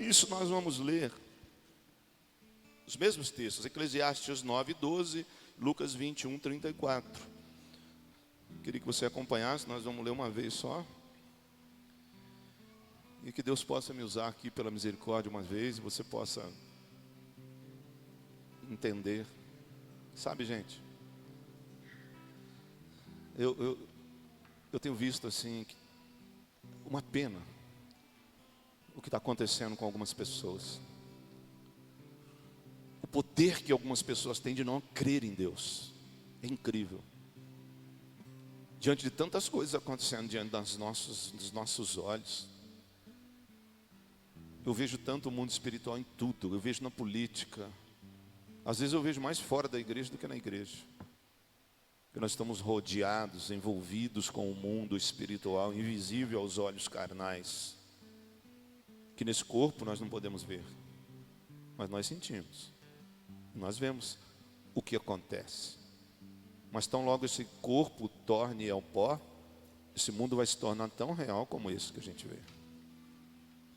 isso nós vamos ler os mesmos textos, Eclesiastes 9:12, Lucas 21:34. Queria que você acompanhasse, nós vamos ler uma vez só. E que Deus possa me usar aqui pela misericórdia uma vez, e você possa entender. Sabe, gente, eu tenho visto assim, uma pena o que está acontecendo com algumas pessoas. O poder que algumas pessoas têm de não crer em Deus é incrível. Diante de tantas coisas acontecendo diante dos nossos olhos, eu vejo tanto o mundo espiritual em tudo. Eu vejo na política. Às vezes eu vejo mais fora da igreja do que na igreja. Porque nós estamos rodeados, envolvidos com o mundo espiritual, invisível aos olhos carnais, que nesse corpo nós não podemos ver, mas nós sentimos. Nós vemos o que acontece. Mas tão logo esse corpo torne ao pó, esse mundo vai se tornar tão real como esse que a gente vê.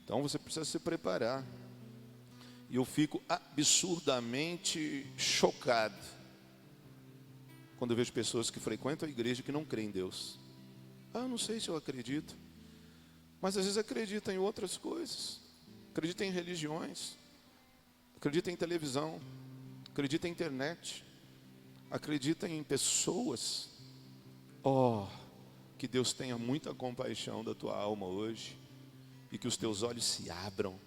Então você precisa se preparar. E eu fico absurdamente chocado quando eu vejo pessoas que frequentam a igreja que não creem em Deus. Eu não sei se eu acredito, mas às vezes acredita em outras coisas. Acredita em religiões, acredita em televisão, acredita em internet, acredita em pessoas. Oh, que Deus tenha muita compaixão da tua alma hoje, e que os teus olhos se abram,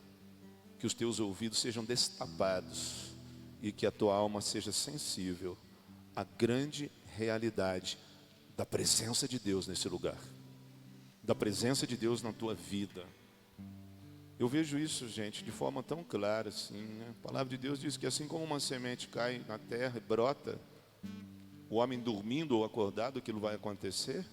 que os teus ouvidos sejam destapados, e que a tua alma seja sensível à grande realidade da presença de Deus nesse lugar, da presença de Deus na tua vida. Eu vejo isso, gente, de forma tão clara assim, né? A palavra de Deus diz que assim como uma semente cai na terra e brota, o homem dormindo ou acordado, aquilo vai acontecer.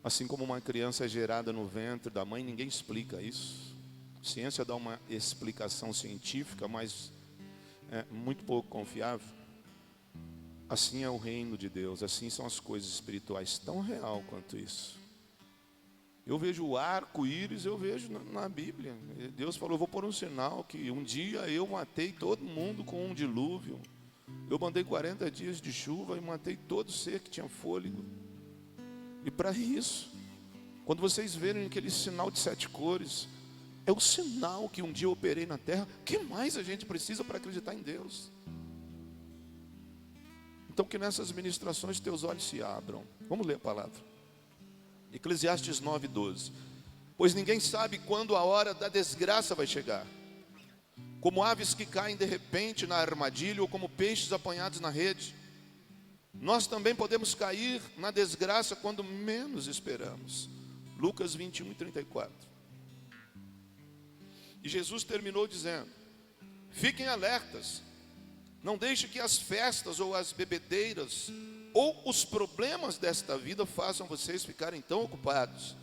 Assim como uma criança é gerada no ventre da mãe, ninguém explica isso. A ciência dá uma explicação científica, mas é muito pouco confiável. Assim é o reino de Deus, assim são as coisas espirituais, tão real quanto isso. Eu vejo o arco-íris, eu vejo na Bíblia. Deus falou, eu vou pôr um sinal que um dia eu matei todo mundo com um dilúvio. Eu mandei 40 dias de chuva e matei todo ser que tinha fôlego. E para isso, quando vocês verem aquele sinal de 7 cores, é o sinal que um dia eu operei na terra. O que mais a gente precisa para acreditar em Deus? Então que nessas ministrações teus olhos se abram. Vamos ler a palavra. Eclesiastes 9:12. Pois ninguém sabe quando a hora da desgraça vai chegar. Como aves que caem de repente na armadilha, ou como peixes apanhados na rede. Nós também podemos cair na desgraça quando menos esperamos. Lucas 21:34. E Jesus terminou dizendo, fiquem alertas, não deixe que as festas ou as bebedeiras ou os problemas desta vida façam vocês ficarem tão ocupados,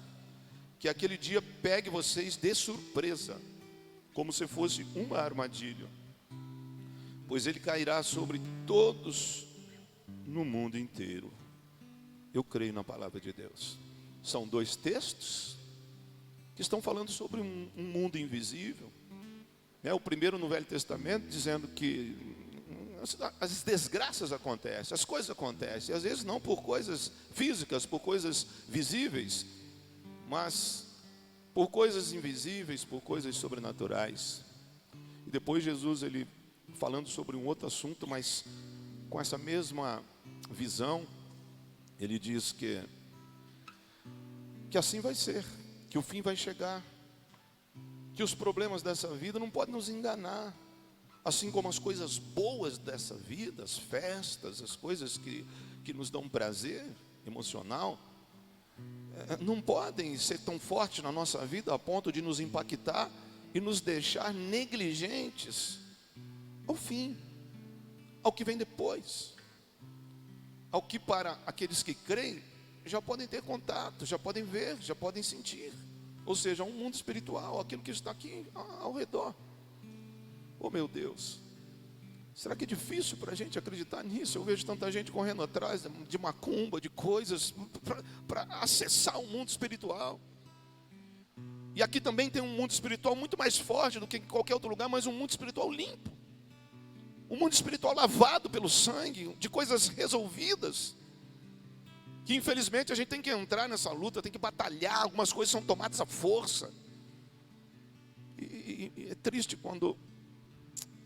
que aquele dia pegue vocês de surpresa, como se fosse uma armadilha. Pois ele cairá sobre todos no mundo inteiro. Eu creio na palavra de Deus. São 2 textos que estão falando sobre um mundo invisível. O primeiro no Velho Testamento dizendo que as desgraças acontecem, as coisas acontecem, às vezes não por coisas físicas, por coisas visíveis, mas por coisas invisíveis, por coisas sobrenaturais. E depois Jesus, ele falando sobre um outro assunto, mas com essa mesma visão, ele diz que assim vai ser, que o fim vai chegar, que os problemas dessa vida não podem nos enganar, assim como as coisas boas dessa vida, as festas, as coisas que nos dão prazer emocional, não podem ser tão fortes na nossa vida a ponto de nos impactar e nos deixar negligentes ao fim, ao que vem depois, ao que para aqueles que creem já podem ter contato, já podem ver, já podem sentir, ou seja, um mundo espiritual, aquilo que está aqui ao redor. Oh meu Deus, será que é difícil para a gente acreditar nisso? Eu vejo tanta gente correndo atrás de macumba, de coisas para acessar o mundo espiritual. E aqui também tem um mundo espiritual muito mais forte do que em qualquer outro lugar, mas um mundo espiritual limpo. Um mundo espiritual lavado pelo sangue, de coisas resolvidas. Que infelizmente a gente tem que entrar nessa luta, tem que batalhar, algumas coisas são tomadas à força. E é triste quando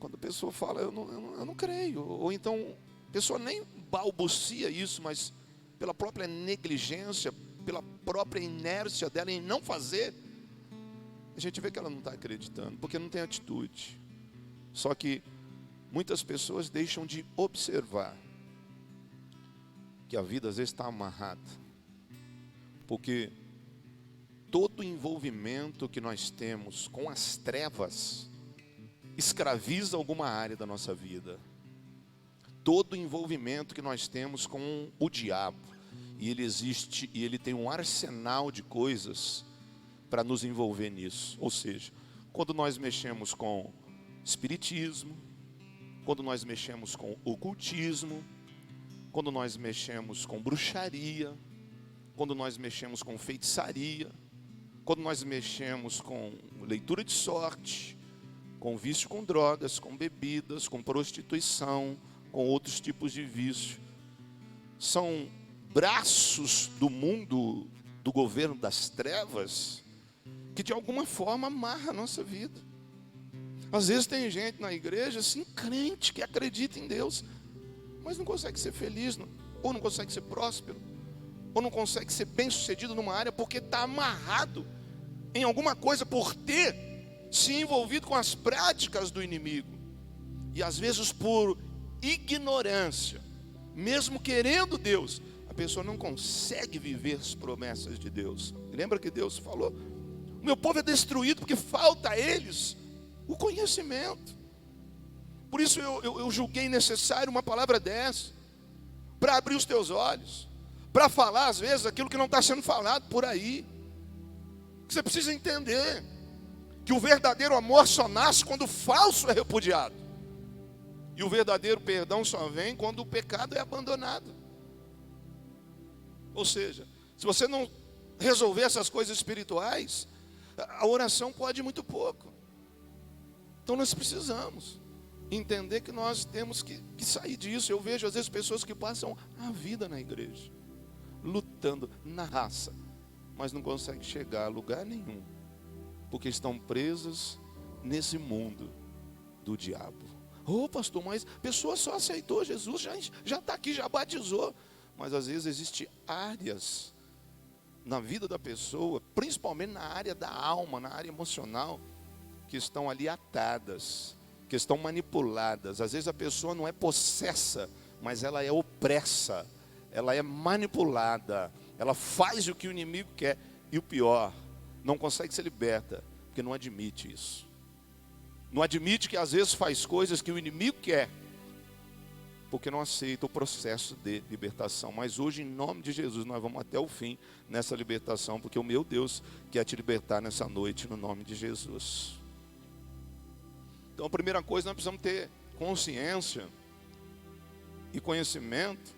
a pessoa fala, eu não creio. Ou então, a pessoa nem balbucia isso, mas pela própria negligência, pela própria inércia dela em não fazer, a gente vê que ela não está acreditando, porque não tem atitude. Só que muitas pessoas deixam de observar que a vida às vezes está amarrada, porque todo envolvimento que nós temos com as trevas escraviza alguma área da nossa vida. Todo envolvimento que nós temos com o diabo, e ele existe, e ele tem um arsenal de coisas para nos envolver nisso. Ou seja, quando nós mexemos com espiritismo, quando nós mexemos com ocultismo, quando nós mexemos com bruxaria, quando nós mexemos com feitiçaria, quando nós mexemos com leitura de sorte, com vício com drogas, com bebidas, com prostituição, com outros tipos de vício, são braços do mundo, do governo das trevas, que de alguma forma amarra a nossa vida. Às vezes tem gente na igreja assim, crente, que acredita em Deus, mas não consegue ser feliz, ou não consegue ser próspero, ou não consegue ser bem sucedido numa área, porque está amarrado em alguma coisa por ter se envolvido com as práticas do inimigo. E às vezes por ignorância, mesmo querendo Deus, a pessoa não consegue viver as promessas de Deus. Lembra que Deus falou? O meu povo é destruído porque falta a eles o conhecimento. Por isso eu julguei necessário uma palavra dessa, para abrir os teus olhos, para falar às vezes aquilo que não está sendo falado por aí. Você precisa entender que o verdadeiro amor só nasce quando o falso é repudiado, e o verdadeiro perdão só vem quando o pecado é abandonado. Ou seja, se você não resolver essas coisas espirituais, a oração pode ir muito pouco. Então nós precisamos entender que nós temos que sair disso. Eu vejo às vezes pessoas que passam a vida na igreja, lutando na raça, mas não conseguem chegar a lugar nenhum, porque estão presas nesse mundo do diabo. Ô pastor, mas a pessoa só aceitou Jesus, já está aqui, já batizou. Mas às vezes existem áreas na vida da pessoa, principalmente na área da alma, na área emocional, que estão ali atadas, que estão manipuladas. Às vezes a pessoa não é possessa, mas ela é opressa, ela é manipulada, ela faz o que o inimigo quer, e o pior, não consegue ser liberta, porque não admite isso. Não admite que às vezes faz coisas que o inimigo quer, porque não aceita o processo de libertação. Mas hoje, em nome de Jesus, nós vamos até o fim nessa libertação, porque o meu Deus quer te libertar nessa noite, no nome de Jesus. Então a primeira coisa, nós precisamos ter consciência e conhecimento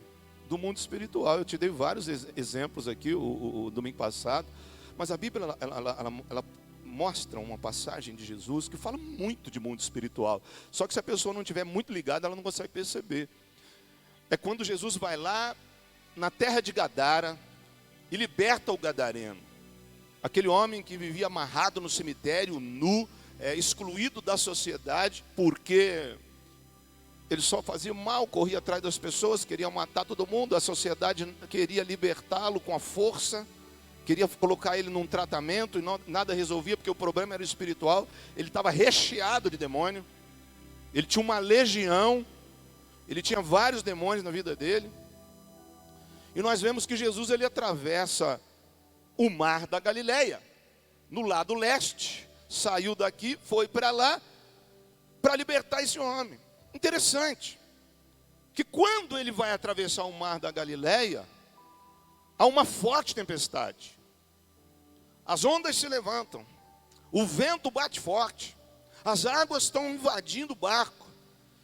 do mundo espiritual. Eu te dei vários exemplos aqui o domingo passado, mas a Bíblia ela mostra uma passagem de Jesus que fala muito de mundo espiritual. Só que se a pessoa não estiver muito ligada, ela não consegue perceber. É quando Jesus vai lá na terra de Gadara e liberta o gadareno. Aquele homem que vivia amarrado no cemitério, nu, excluído da sociedade, porque ele só fazia mal, corria atrás das pessoas, queria matar todo mundo. A sociedade queria libertá-lo com a força, queria colocar ele num tratamento e nada resolvia, porque o problema era espiritual. Ele estava recheado de demônio, ele tinha uma legião, ele tinha vários demônios na vida dele. E nós vemos que Jesus ele atravessa o mar da Galileia, no lado leste, saiu daqui, foi para lá, para libertar esse homem. Interessante, que quando ele vai atravessar o mar da Galileia, há uma forte tempestade. As ondas se levantam, o vento bate forte, as águas estão invadindo o barco.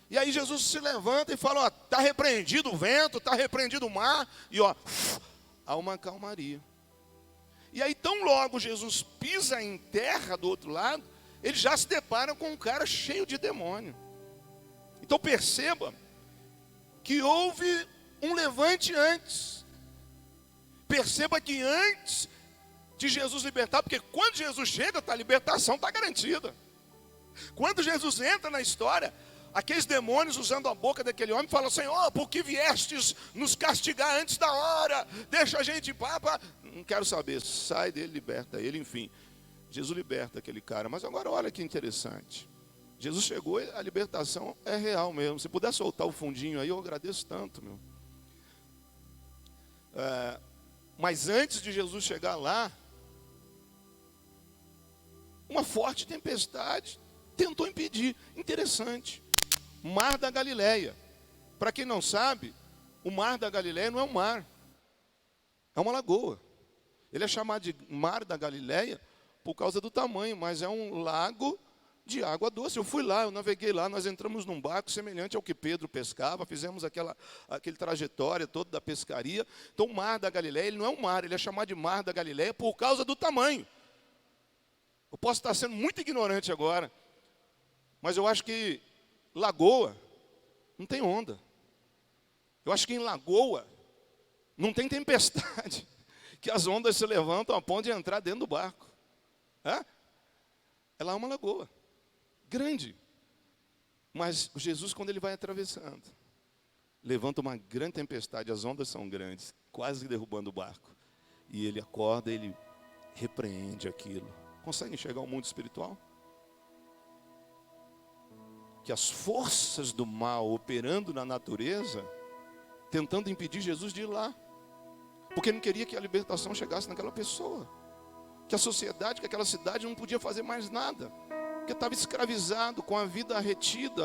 E aí Jesus se levanta e fala, está repreendido o vento, está repreendido o mar, e há uma calmaria. E aí, tão logo Jesus pisa em terra do outro lado, eles já se deparam com um cara cheio de demônio. Então perceba que houve um levante antes. Perceba que antes de Jesus libertar, porque quando Jesus chega, a libertação está garantida. Quando Jesus entra na história, aqueles demônios usando a boca daquele homem falam: Senhor, por que viestes nos castigar antes da hora? Deixa a gente ir, papa. Não quero saber, sai dele, liberta ele, enfim. Jesus liberta aquele cara. Mas agora olha que interessante. Jesus chegou, a libertação é real mesmo. Se puder soltar o fundinho aí, eu agradeço tanto, meu. Mas antes de Jesus chegar lá, uma forte tempestade tentou impedir. Interessante. Mar da Galileia. Para quem não sabe, o Mar da Galileia não é um mar. É uma lagoa. Ele é chamado de Mar da Galileia por causa do tamanho, mas é um lago de água doce. Eu fui lá, eu naveguei lá, nós entramos num barco semelhante ao que Pedro pescava, fizemos aquele trajetória toda da pescaria. Então o Mar da Galileia, ele não é um mar, ele é chamado de Mar da Galileia por causa do tamanho. Eu posso estar sendo muito ignorante agora, mas eu acho que lagoa não tem onda. Eu acho que em lagoa não tem tempestade, que as ondas se levantam a ponto de entrar dentro do barco. Ela é uma lagoa grande. Mas Jesus, quando ele vai atravessando, levanta uma grande tempestade, as ondas são grandes, quase derrubando o barco. E ele acorda, ele repreende aquilo. Consegue enxergar o mundo espiritual? Que as forças do mal operando na natureza, tentando impedir Jesus de ir lá. Porque não queria que a libertação chegasse naquela pessoa. Que a sociedade, que aquela cidade não podia fazer mais nada. Porque estava escravizado, com a vida retida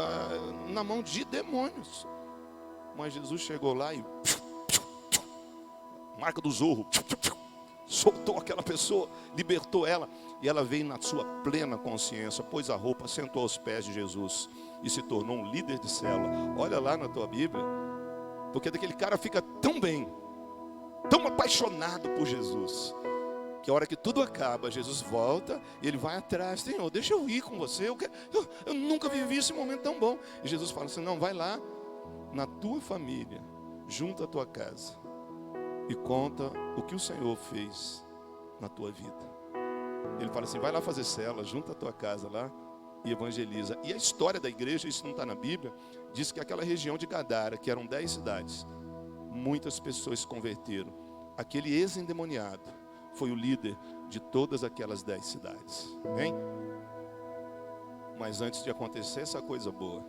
na mão de demônios. Mas Jesus chegou lá e... marca do zorro. Soltou aquela pessoa, libertou ela. E ela veio na sua plena consciência, pôs a roupa, sentou aos pés de Jesus. E se tornou um líder de célula. Olha lá na tua Bíblia. Porque daquele cara fica tão bem, tão apaixonado por Jesus, que a hora que tudo acaba, Jesus volta e ele vai atrás. Senhor, deixa eu ir com você. Eu nunca vivi esse momento tão bom. E Jesus fala assim: não, vai lá na tua família, junto à tua casa, e conta o que o Senhor fez na tua vida. Ele fala assim: vai lá fazer cela, junto à tua casa lá, e evangeliza. E a história da igreja, isso não está na Bíblia, diz que aquela região de Gadara, que eram 10 cidades, muitas pessoas se converteram. Aquele ex-endemoniado foi o líder de todas aquelas 10 cidades. Hein? Mas antes de acontecer essa coisa boa,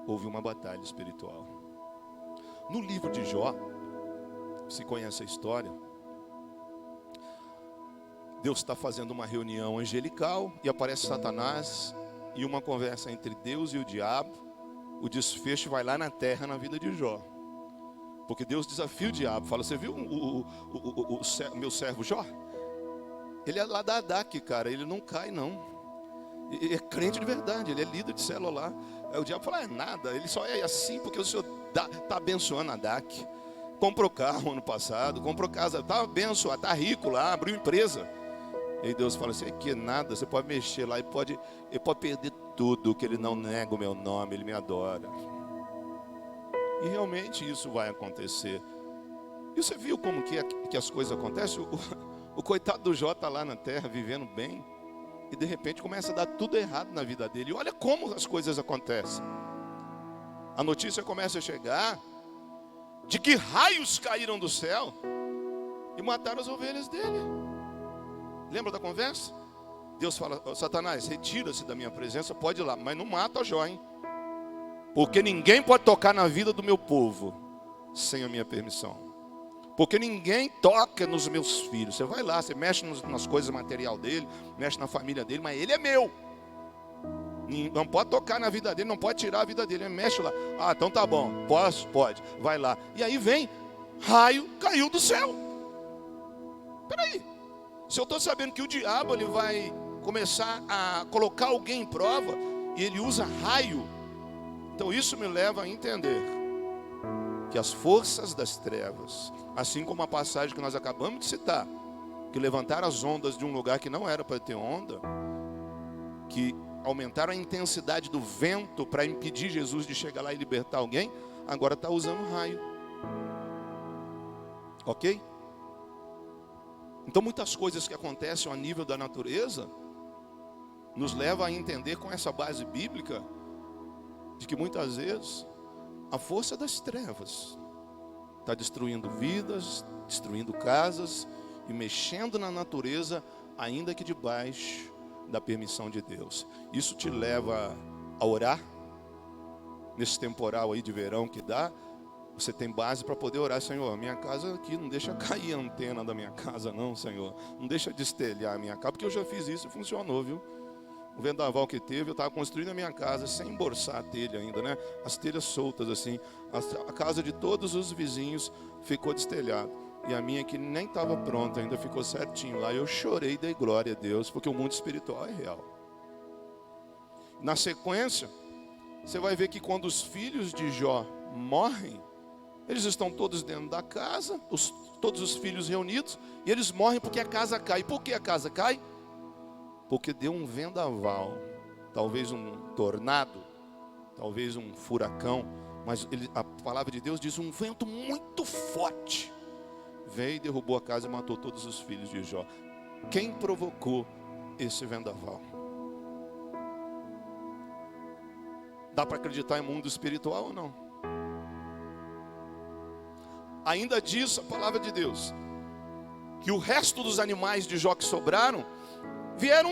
houve uma batalha espiritual. No livro de Jó, se conhece a história, Deus está fazendo uma reunião angelical e aparece Satanás e uma conversa entre Deus e o diabo. O desfecho vai lá na terra, na vida de Jó. Porque Deus desafia o diabo, fala: você viu o meu servo Jó? Ele é lá da Adac, cara, ele não cai não. Ele é crente de verdade, ele é líder de célula lá. Aí o diabo fala: é nada, ele só é assim porque o Senhor está abençoando a Adac. Comprou carro ano passado, comprou casa, está abençoado, está rico lá, abriu empresa. E aí Deus fala assim: é que nada, você pode mexer lá, ele pode perder tudo, que ele não nega o meu nome, ele me adora. E realmente isso vai acontecer. E você viu como que as coisas acontecem? O coitado do Jó está lá na terra, vivendo bem, e de repente começa a dar tudo errado na vida dele. E olha como as coisas acontecem. A notícia começa a chegar de que raios caíram do céu e mataram as ovelhas dele. Lembra da conversa? Deus fala: Satanás, retira-se da minha presença, pode ir lá, mas não mata Jó, hein? Porque ninguém pode tocar na vida do meu povo sem a minha permissão. Porque ninguém toca nos meus filhos. Você vai lá, você mexe nas coisas material dele, mexe na família dele, mas ele é meu. Não pode tocar na vida dele, não pode tirar a vida dele. Ele mexe lá. Ah, então tá bom, posso? Pode, vai lá. E aí vem, raio caiu do céu. Peraí, se eu estou sabendo que o diabo ele vai começar a colocar alguém em prova, e ele usa raio, então isso me leva a entender que as forças das trevas, assim como a passagem que nós acabamos de citar, que levantaram as ondas de um lugar que não era para ter onda, que aumentaram a intensidade do vento para impedir Jesus de chegar lá e libertar alguém, agora está usando raio. Ok? Então muitas coisas que acontecem a nível da natureza nos levam a entender com essa base bíblica de que muitas vezes a força das trevas está destruindo vidas, destruindo casas e mexendo na natureza, ainda que debaixo da permissão de Deus. Isso te leva a orar nesse temporal aí de verão que dá. Você tem base para poder orar: Senhor, minha casa aqui, não deixa cair a antena da minha casa não, Senhor. Não deixa destelhar a minha casa, porque eu já fiz isso e funcionou, viu? O vendaval que teve, eu estava construindo a minha casa sem emborçar a telha ainda, né? As telhas soltas assim. A casa de todos os vizinhos ficou destelhada. E a minha que nem estava pronta ainda ficou certinho lá. Eu chorei e dei glória a Deus, porque o mundo espiritual é real. Na sequência, você vai ver que quando os filhos de Jó morrem, eles estão todos dentro da casa, todos os filhos reunidos, e eles morrem porque a casa cai. Por que a casa cai? Porque deu um vendaval, talvez um tornado, talvez um furacão, mas a palavra de Deus diz um vento muito forte veio e derrubou a casa e matou todos os filhos de Jó. Quem provocou esse vendaval? Dá para acreditar em mundo espiritual ou não? Ainda diz a palavra de Deus que o resto dos animais de Jó que sobraram, vieram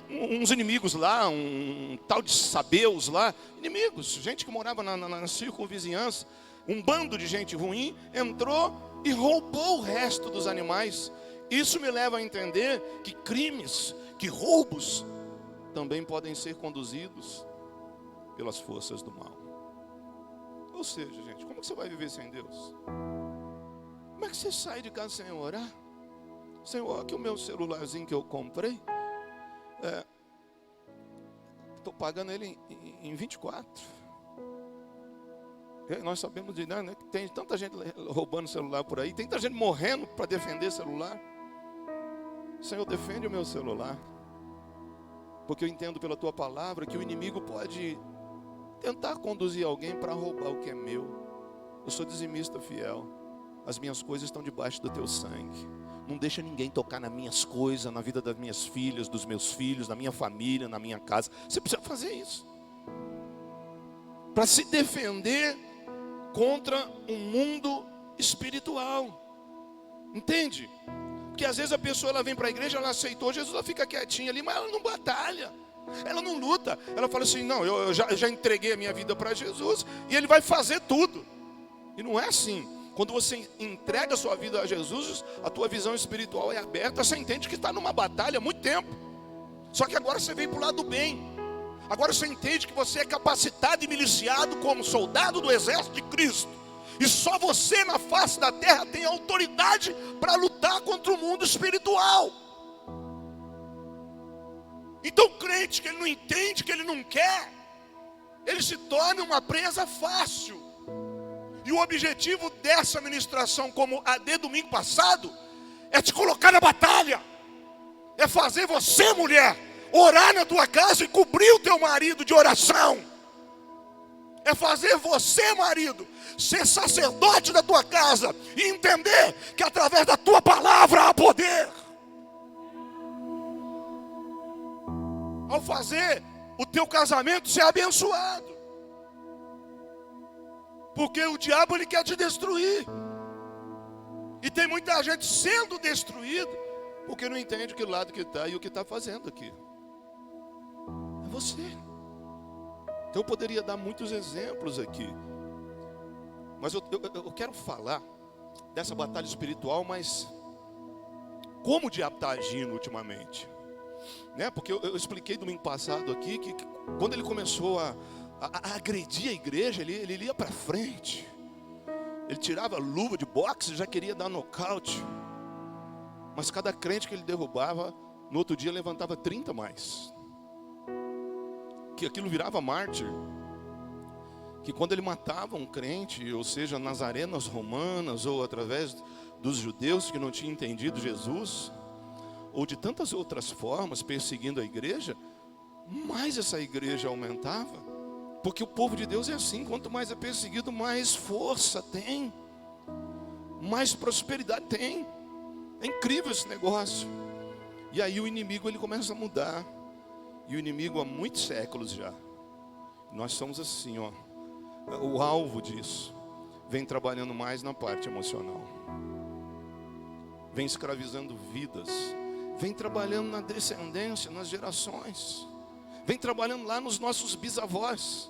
uns inimigos lá, um tal de sabeus lá, inimigos, gente que morava na circunvizinhança, um bando de gente ruim entrou e roubou o resto dos animais. Isso me leva a entender que crimes, que roubos, também podem ser conduzidos pelas forças do mal. Ou seja, gente, como que você vai viver sem Deus? Como é que você sai de casa sem orar? Senhor, aqui o meu celularzinho que eu comprei, estou pagando ele em 24. Nós sabemos de, né, que tem tanta gente roubando celular por aí, tem tanta gente morrendo para defender celular. Senhor, defende o meu celular, porque eu entendo pela tua palavra que o inimigo pode tentar conduzir alguém para roubar o que é meu. Eu sou dizimista fiel, as minhas coisas estão debaixo do teu sangue. Não deixa ninguém tocar nas minhas coisas, na vida das minhas filhas, dos meus filhos, na minha família, na minha casa. Você precisa fazer isso para se defender contra um mundo espiritual. Entende? Porque às vezes a pessoa ela vem para a igreja, ela aceitou Jesus, ela fica quietinha ali, mas ela não batalha, ela não luta. Ela fala assim: não, eu já entreguei a minha vida para Jesus e Ele vai fazer tudo. E não é assim. Quando você entrega a sua vida a Jesus, a tua visão espiritual é aberta. Você entende que está numa batalha há muito tempo. Só que agora você vem para o lado do bem. Agora você entende que você é capacitado e miliciado como soldado do exército de Cristo. E só você na face da terra tem autoridade para lutar contra o mundo espiritual. Então o crente que ele não entende, que ele não quer, ele se torna uma presa fácil. E o objetivo dessa ministração, como a de domingo passado, é te colocar na batalha. É fazer você, mulher, orar na tua casa e cobrir o teu marido de oração. É fazer você, marido, ser sacerdote da tua casa e entender que através da tua palavra há poder. Ao fazer o teu casamento ser abençoado. Porque o diabo ele quer te destruir. E tem muita gente sendo destruída porque não entende que lado que está e o que está fazendo aqui. É você. Então eu poderia dar muitos exemplos aqui. Mas eu quero falar dessa batalha espiritual, mas como o diabo está agindo ultimamente. Né? Porque eu expliquei domingo passado aqui que quando ele começou a agredir a igreja, ele ia para frente. Ele tirava a luva de boxe e já queria dar nocaute. Mas cada crente que ele derrubava, no outro dia levantava 30 mais. Que aquilo virava mártir. Que quando ele matava um crente, ou seja, nas arenas romanas, ou através dos judeus que não tinham entendido Jesus, ou de tantas outras formas, perseguindo a igreja, mais essa igreja aumentava. Porque o povo de Deus é assim, quanto mais é perseguido, mais força tem, mais prosperidade tem. É incrível esse negócio. E aí o inimigo, ele começa a mudar. E o inimigo há muitos séculos já. Nós somos assim, ó, o alvo disso. Vem trabalhando mais na parte emocional. Vem escravizando vidas. Vem trabalhando na descendência, nas gerações. Vem trabalhando lá nos nossos bisavós.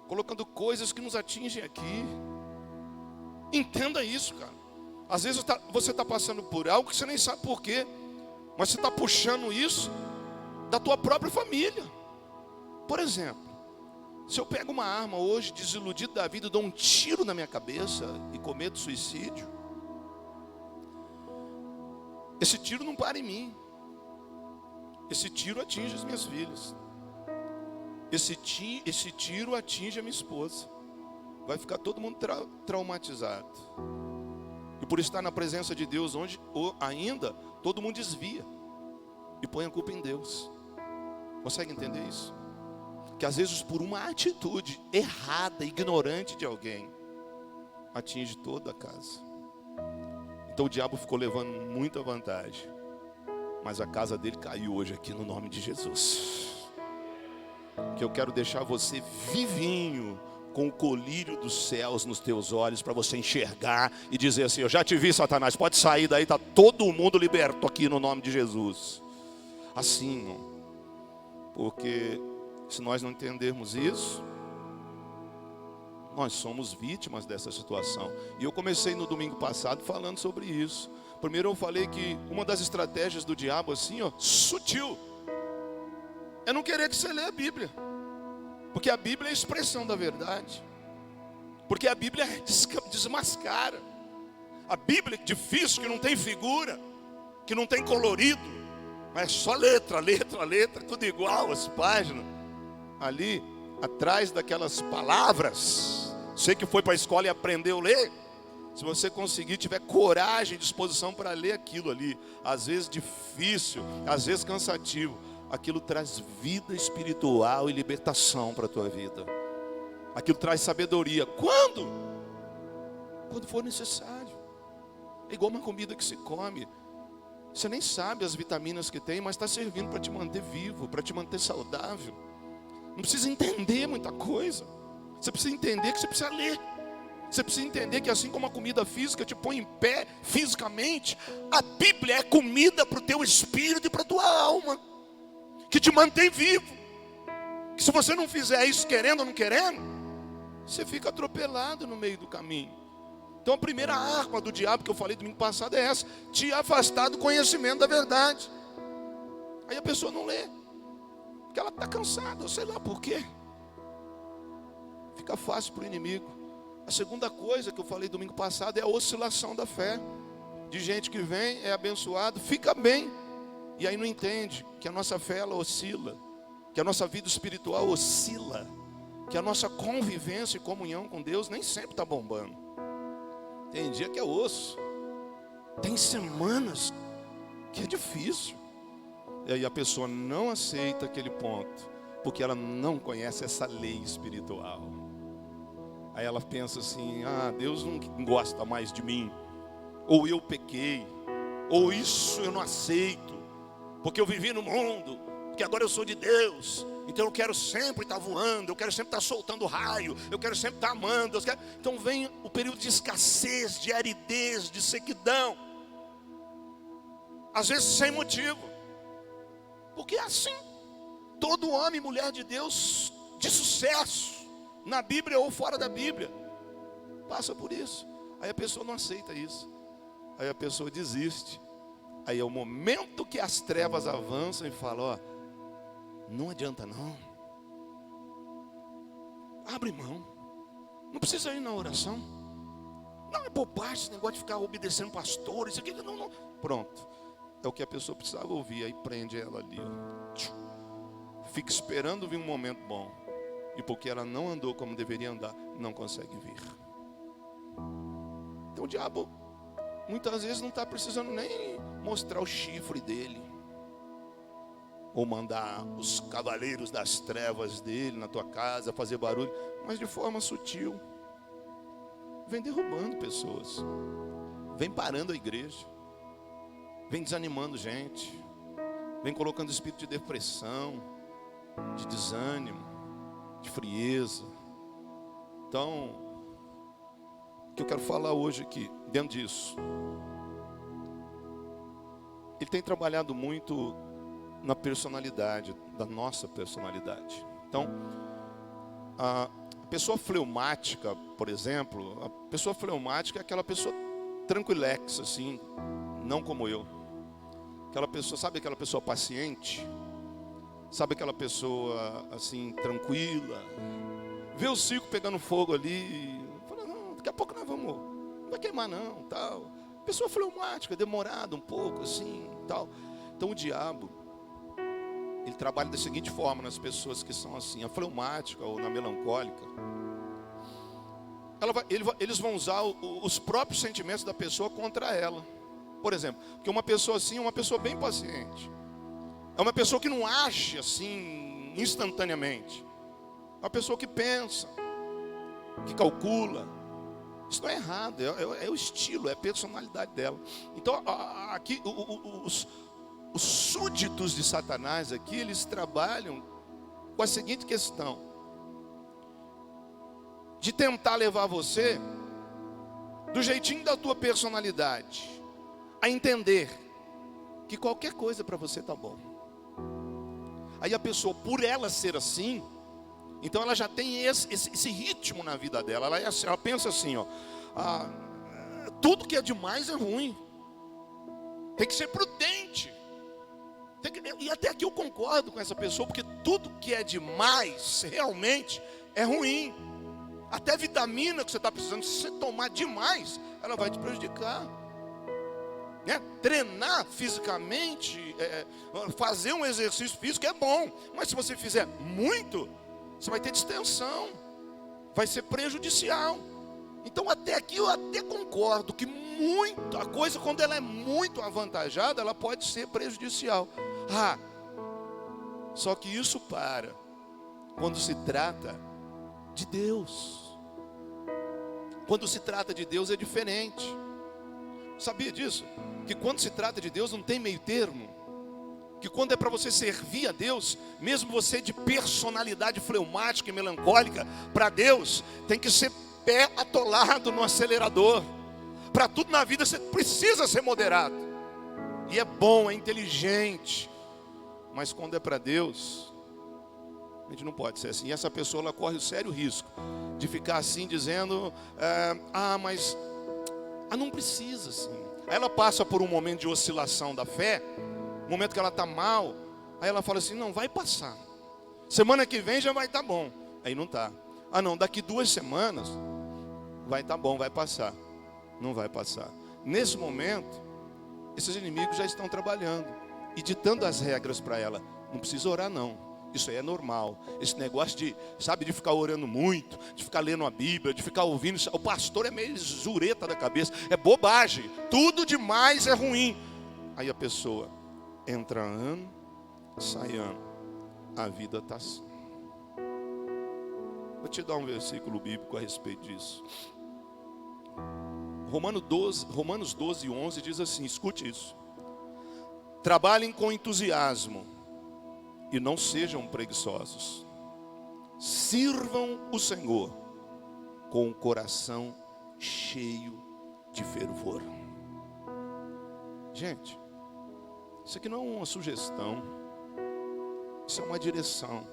Colocando coisas que nos atingem aqui. Entenda isso, cara. Às vezes você está passando por algo que você nem sabe por quê. Mas você está puxando isso da tua própria família. Por exemplo, se eu pego uma arma hoje, desiludido da vida, dou um tiro na minha cabeça e cometo suicídio, esse tiro não para em mim. Esse tiro atinge as minhas filhas. Esse tiro atinge a minha esposa. Vai ficar todo mundo traumatizado. E por estar na presença de Deus, onde ainda todo mundo desvia e põe a culpa em Deus. Consegue entender isso? Que às vezes por uma atitude errada, ignorante de alguém, atinge toda a casa. Então o diabo ficou levando muita vantagem, mas a casa dele caiu hoje aqui no nome de Jesus. Que eu quero deixar você vivinho, com o colírio dos céus nos teus olhos, para você enxergar e dizer assim: eu já te vi, Satanás, pode sair daí, está todo mundo liberto aqui no nome de Jesus. Assim, ó, porque se nós não entendermos isso, nós somos vítimas dessa situação. E eu comecei no domingo passado falando sobre isso. Primeiro eu falei que uma das estratégias do diabo, assim, ó, sutil, é não querer que você lê a Bíblia. Porque a Bíblia é a expressão da verdade. Porque a Bíblia desmascara. A Bíblia é difícil, que não tem figura, que não tem colorido, mas é só letra, tudo igual, as páginas. Ali, atrás daquelas palavras, você que foi para a escola e aprendeu a ler, se você conseguir, tiver coragem, disposição para ler aquilo ali, às vezes difícil, às vezes cansativo, aquilo traz vida espiritual e libertação para a tua vida. Aquilo traz sabedoria. Quando? Quando for necessário. É igual uma comida que se come. Você nem sabe as vitaminas que tem, mas está servindo para te manter vivo, para te manter saudável. Não precisa entender muita coisa. Você precisa entender que você precisa ler. Você precisa entender que assim como a comida física te põe em pé fisicamente, a Bíblia é comida para o teu espírito e para a tua alma, que te mantém vivo. Que se você não fizer isso querendo ou não querendo, você fica atropelado no meio do caminho. Então a primeira arma do diabo que eu falei domingo passado é essa: te afastar do conhecimento da verdade. Aí a pessoa não lê, porque ela está cansada, eu sei lá por quê. Fica fácil para o inimigo. A segunda coisa que eu falei domingo passado é a oscilação da fé. De gente que vem, é abençoado, fica bem, e aí não entende que a nossa fé ela oscila, que a nossa vida espiritual oscila, que a nossa convivência e comunhão com Deus nem sempre está bombando. Tem dia que é osso, tem semanas que é difícil. E aí a pessoa não aceita aquele ponto, porque ela não conhece essa lei espiritual. Aí ela pensa assim: ah, Deus não gosta mais de mim, ou eu pequei, ou isso eu não aceito, porque eu vivi no mundo, porque agora eu sou de Deus, então eu quero sempre estar voando, eu quero sempre estar soltando raio, eu quero sempre estar amando. Então vem o período de escassez, de aridez, de sequidão, às vezes sem motivo, porque é assim. Todo homem e mulher de Deus de sucesso, na Bíblia ou fora da Bíblia, passa por isso. Aí a pessoa não aceita isso, aí a pessoa desiste. Aí é o momento que as trevas avançam e falam: ó, não adianta não, abre mão, não precisa ir na oração, não é bobagem esse negócio de ficar obedecendo pastores, isso aqui, não. Pronto, é o que a pessoa precisava ouvir. Aí prende ela ali, ó. Fica esperando vir um momento bom, e porque ela não andou como deveria andar, não consegue vir. Então o diabo muitas vezes não está precisando nem mostrar o chifre dele, ou mandar os cavaleiros das trevas dele na tua casa fazer barulho, mas de forma sutil. Vem derrubando pessoas, vem parando a igreja, vem desanimando gente, vem colocando espírito de depressão, de desânimo, de frieza. Então, o que eu quero falar hoje aqui, dentro disso, ele tem trabalhado muito na personalidade, da nossa personalidade. Então, a pessoa fleumática, por exemplo, a pessoa fleumática é aquela pessoa tranquilex, assim, não como eu. Aquela pessoa, sabe aquela pessoa paciente? Sabe aquela pessoa, assim, tranquila? Vê o circo pegando fogo ali, fala, não, daqui a pouco nós vamos, não vai queimar não, tal. Pessoa fleumática, demorada um pouco, assim, tal. Então o diabo, ele trabalha da seguinte forma nas pessoas que são assim, a fleumática ou na melancólica. Eles vão usar os próprios sentimentos da pessoa contra ela. Por exemplo, porque uma pessoa assim é uma pessoa bem paciente. É uma pessoa que não age assim instantaneamente. É uma pessoa que pensa, que calcula. Isso não é errado, é o estilo, é a personalidade dela. Então, aqui, os súditos de Satanás aqui, eles trabalham com a seguinte questão: de tentar levar você, do jeitinho da tua personalidade, a entender que qualquer coisa para você tá bom. Aí a pessoa, por ela ser assim, então ela já tem esse ritmo na vida dela. Ela pensa assim, ó, tudo que é demais é ruim. Tem que ser prudente. E até aqui eu concordo com essa pessoa, porque tudo que é demais realmente é ruim. Até vitamina que você está precisando, se você tomar demais, ela vai te prejudicar. Né? Treinar fisicamente, fazer um exercício físico é bom, mas se você fizer muito, você vai ter distensão, vai ser prejudicial. Então até aqui eu até concordo que a coisa, quando ela é muito avantajada, ela pode ser prejudicial. Só que isso quando se trata de Deus. Quando se trata de Deus é diferente. Sabia disso? Que quando se trata de Deus não tem meio termo. Que quando é para você servir a Deus, mesmo você de personalidade fleumática e melancólica, para Deus tem que ser pé atolado no acelerador. Para tudo na vida você precisa ser moderado. E é bom, é inteligente. Mas quando é para Deus, a gente não pode ser assim. E essa pessoa, ela corre o sério risco de ficar assim dizendo, mas não precisa assim. Aí ela passa por um momento de oscilação da fé, um momento que ela está mal. Aí ela fala assim, não, vai passar. Semana que vem já vai estar bom. Aí não está. Não, daqui 2 semanas vai estar bom, vai passar. Não vai passar. Nesse momento, esses inimigos já estão trabalhando e ditando as regras para ela. Não precisa orar não, isso aí é normal. Esse negócio de ficar orando muito, de ficar lendo a Bíblia, de ficar ouvindo, o pastor é meio zureta da cabeça, é bobagem, tudo demais é ruim. Aí a pessoa entra ano, sai ano, a vida está assim. Vou te dar um versículo bíblico a respeito disso. Romanos 12, 11 diz assim, escute isso: trabalhem com entusiasmo e não sejam preguiçosos. Sirvam o Senhor com o coração cheio de fervor. Gente, isso aqui não é uma sugestão, isso é uma direção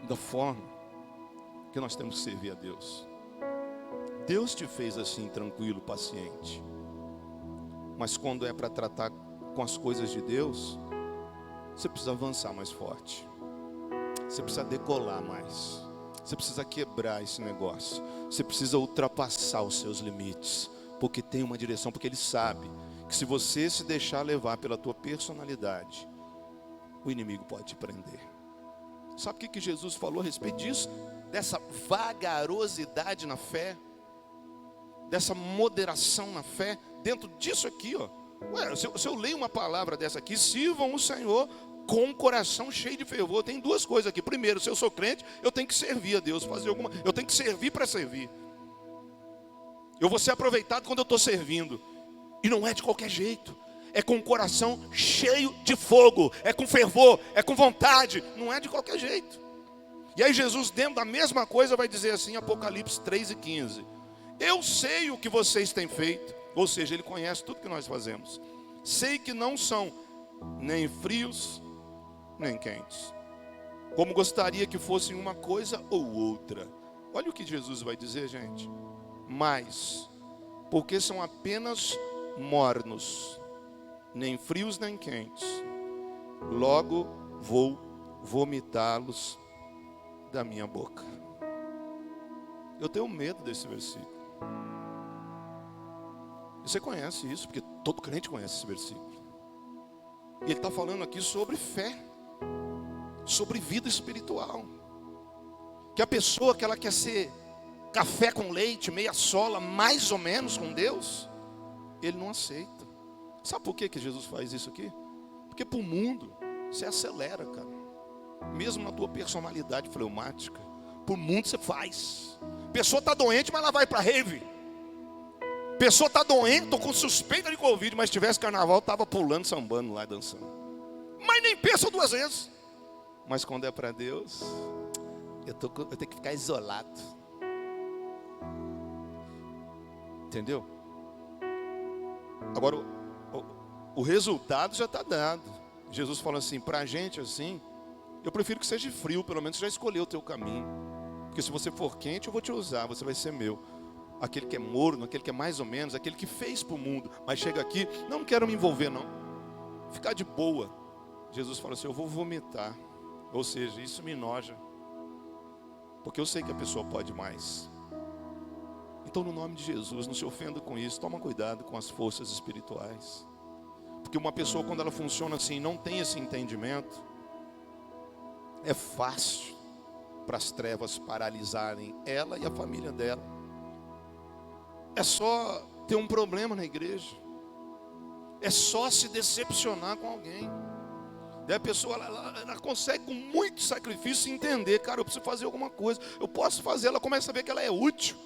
da forma que nós temos que servir a Deus. Deus te fez assim, tranquilo, paciente. Mas quando é para tratar com as coisas de Deus, você precisa avançar mais forte. Você precisa decolar mais. Você precisa quebrar esse negócio. Você precisa ultrapassar os seus limites. Porque tem uma direção, porque Ele sabe que se você se deixar levar pela tua personalidade, o inimigo pode te prender. Sabe o que Jesus falou a respeito disso? Dessa vagarosidade na fé? dessa moderação na fé, dentro disso aqui, ó. Ué, se eu leio uma palavra dessa aqui, sirvam o Senhor com um coração cheio de fervor. Tem duas coisas aqui. Primeiro, se eu sou crente, eu tenho que servir a Deus, eu tenho que servir para servir. Eu vou ser aproveitado quando eu estou servindo. E não é de qualquer jeito. É com o coração cheio de fogo, é com fervor, é com vontade. Não é de qualquer jeito. E aí Jesus, dentro da mesma coisa, vai dizer assim, Apocalipse 3:15. Eu sei o que vocês têm feito. Ou seja, Ele conhece tudo que nós fazemos. Sei que não são nem frios, nem quentes. Como gostaria que fossem uma coisa ou outra. Olha o que Jesus vai dizer, gente. Mas, porque são apenas mornos, nem frios nem quentes, logo vou vomitá-los da minha boca. Eu tenho medo desse versículo. Você conhece isso, porque todo crente conhece esse versículo. E ele está falando aqui sobre fé, sobre vida espiritual. Que a pessoa que ela quer ser café com leite, meia sola, mais ou menos com Deus, ele não aceita. Sabe por que Jesus faz isso aqui? Porque para o mundo, você acelera, cara. Mesmo na tua personalidade fleumática, para o mundo você faz. Pessoa está doente, mas ela vai para rave. Pessoa está doente, estou com suspeita de Covid, mas se tivesse carnaval, estava pulando, sambando lá, dançando. Mas nem pensa duas vezes. Mas quando é para Deus, eu tenho que ficar isolado. Entendeu? Agora, o resultado já está dado. Jesus fala assim, para a gente assim, eu prefiro que seja frio, pelo menos já escolheu o teu caminho. Porque se você for quente, eu vou te usar, você vai ser meu. Aquele que é morno, aquele que é mais ou menos, aquele que fez para o mundo, mas chega aqui, não quero me envolver não. Ficar de boa. Jesus fala assim, eu vou vomitar. Ou seja, isso me enoja. Porque eu sei que a pessoa pode mais. Então, no nome de Jesus, não se ofenda com isso. Toma cuidado com as forças espirituais. Porque uma pessoa, quando ela funciona assim, não tem esse entendimento, é fácil para as trevas paralisarem ela e a família dela. É só ter um problema na igreja. É só se decepcionar com alguém. Daí a pessoa ela consegue com muito sacrifício entender, cara, eu preciso fazer alguma coisa. Eu posso fazer, ela começa a ver que ela é útil.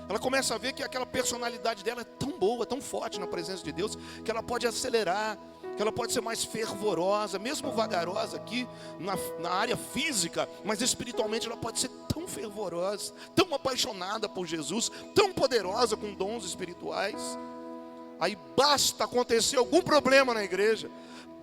Ela começa a ver que aquela personalidade dela é tão boa, tão forte na presença de Deus, que ela pode acelerar, que ela pode ser mais fervorosa, mesmo vagarosa aqui na área física, mas espiritualmente ela pode ser tão fervorosa, tão apaixonada por Jesus, tão poderosa com dons espirituais. Aí basta acontecer algum problema na igreja,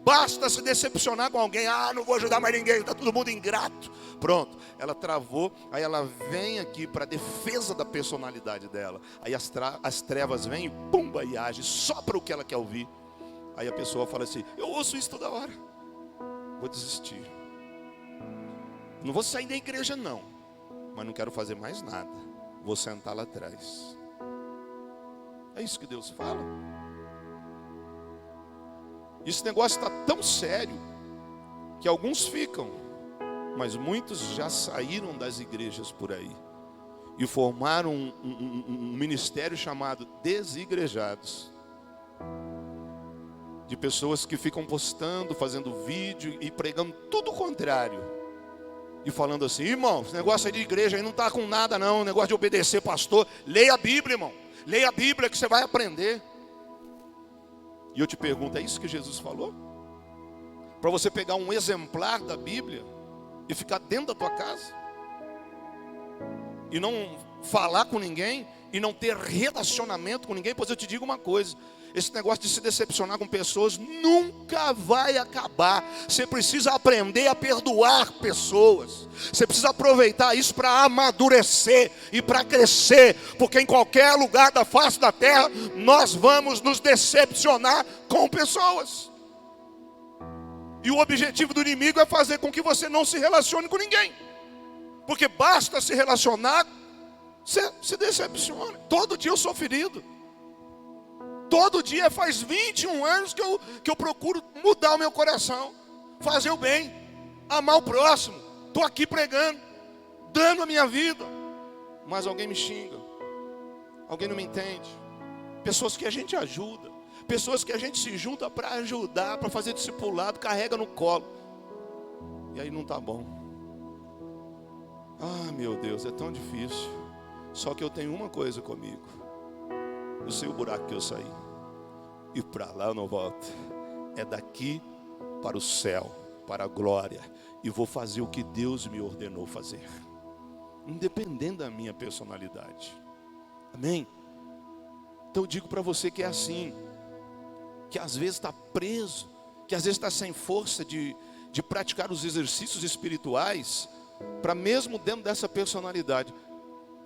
basta se decepcionar com alguém, não vou ajudar mais ninguém, está todo mundo ingrato. Pronto, ela travou, aí ela vem aqui para a defesa da personalidade dela. Aí as trevas vêm e pumba, e age só para o que ela quer ouvir. Aí a pessoa fala assim, eu ouço isso toda hora, vou desistir. Não vou sair da igreja não, mas não quero fazer mais nada, vou sentar lá atrás. É isso que Deus fala. Esse negócio está tão sério que alguns ficam, mas muitos já saíram das igrejas por aí e formaram um ministério chamado desigrejados, de pessoas que ficam postando, fazendo vídeo e pregando tudo o contrário e falando assim, irmão, esse negócio aí de igreja aí não está com nada não, negócio de obedecer pastor, leia a Bíblia, irmão, leia a Bíblia que você vai aprender. E eu te pergunto, é isso que Jesus falou? Para você pegar um exemplar da Bíblia e ficar dentro da tua casa e não falar com ninguém e não ter relacionamento com ninguém? Pois eu te digo uma coisa, esse negócio de se decepcionar com pessoas nunca vai acabar. Você precisa aprender a perdoar pessoas. Você precisa aproveitar isso para amadurecer e para crescer, porque em qualquer lugar da face da terra nós vamos nos decepcionar com pessoas. E o objetivo do inimigo é fazer com que você não se relacione com ninguém, porque basta se relacionar, você se decepciona. Todo dia eu sou ferido. Todo dia, faz 21 anos que eu procuro mudar o meu coração, fazer o bem, amar o próximo. Estou aqui pregando, dando a minha vida, mas alguém me xinga, Alguém não me entende? Pessoas que a gente ajuda, pessoas que a gente se junta para ajudar, para fazer discipulado, carrega no colo. E aí não está bom. Ah, meu Deus, é tão difícil. Só que eu tenho uma coisa comigo. Eu sei o buraco que eu saí. E para lá eu não volto. É daqui para o céu, para a glória. E vou fazer o que Deus me ordenou fazer. Independente da minha personalidade. Amém? Então eu digo para você que é assim. Que às vezes está preso. Que às vezes está sem força de praticar os exercícios espirituais. Para mesmo dentro dessa personalidade.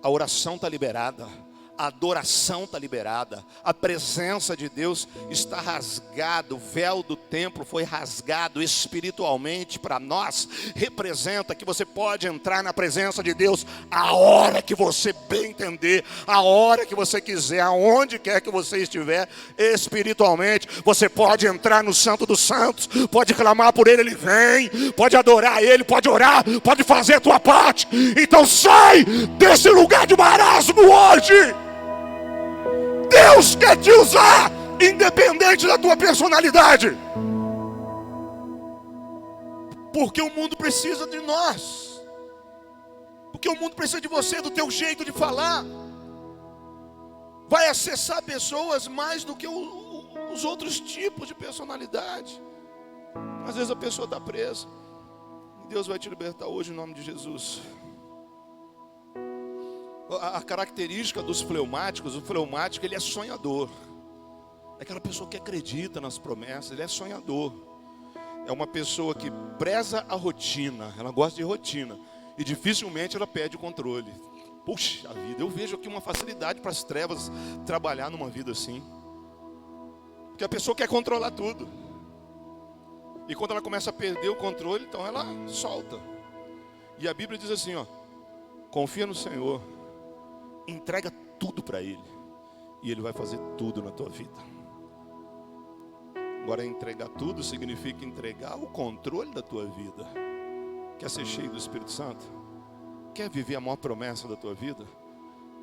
A oração está liberada. A adoração está liberada, a presença de Deus está rasgada, o véu do templo foi rasgado espiritualmente para nós, representa que você pode entrar na presença de Deus a hora que você bem entender, a hora que você quiser, aonde quer que você estiver espiritualmente, você pode entrar no Santo dos Santos, pode clamar por Ele, Ele vem, pode adorar Ele, pode orar, pode fazer a tua parte. Então sai desse lugar de marasmo hoje. Deus quer te usar, independente da tua personalidade. Porque o mundo precisa de nós. Porque o mundo precisa de você, do teu jeito de falar. Vai acessar pessoas mais do que os outros tipos de personalidade. Às vezes a pessoa está presa. Deus vai te libertar hoje em nome de Jesus. A característica dos fleumáticos, o fleumático ele é sonhador. É aquela pessoa que acredita nas promessas, ele é sonhador. É uma pessoa que preza a rotina, ela gosta de rotina. E dificilmente ela pede o controle. Puxa vida, eu vejo aqui uma facilidade para as trevas trabalhar numa vida assim. Porque a pessoa quer controlar tudo. E quando ela começa a perder o controle, então ela solta. E a Bíblia diz assim, ó: confia no Senhor. Entrega tudo para Ele. E Ele vai fazer tudo na tua vida. Agora, entregar tudo significa entregar o controle da tua vida. Quer ser cheio do Espírito Santo? Quer viver a maior promessa da tua vida?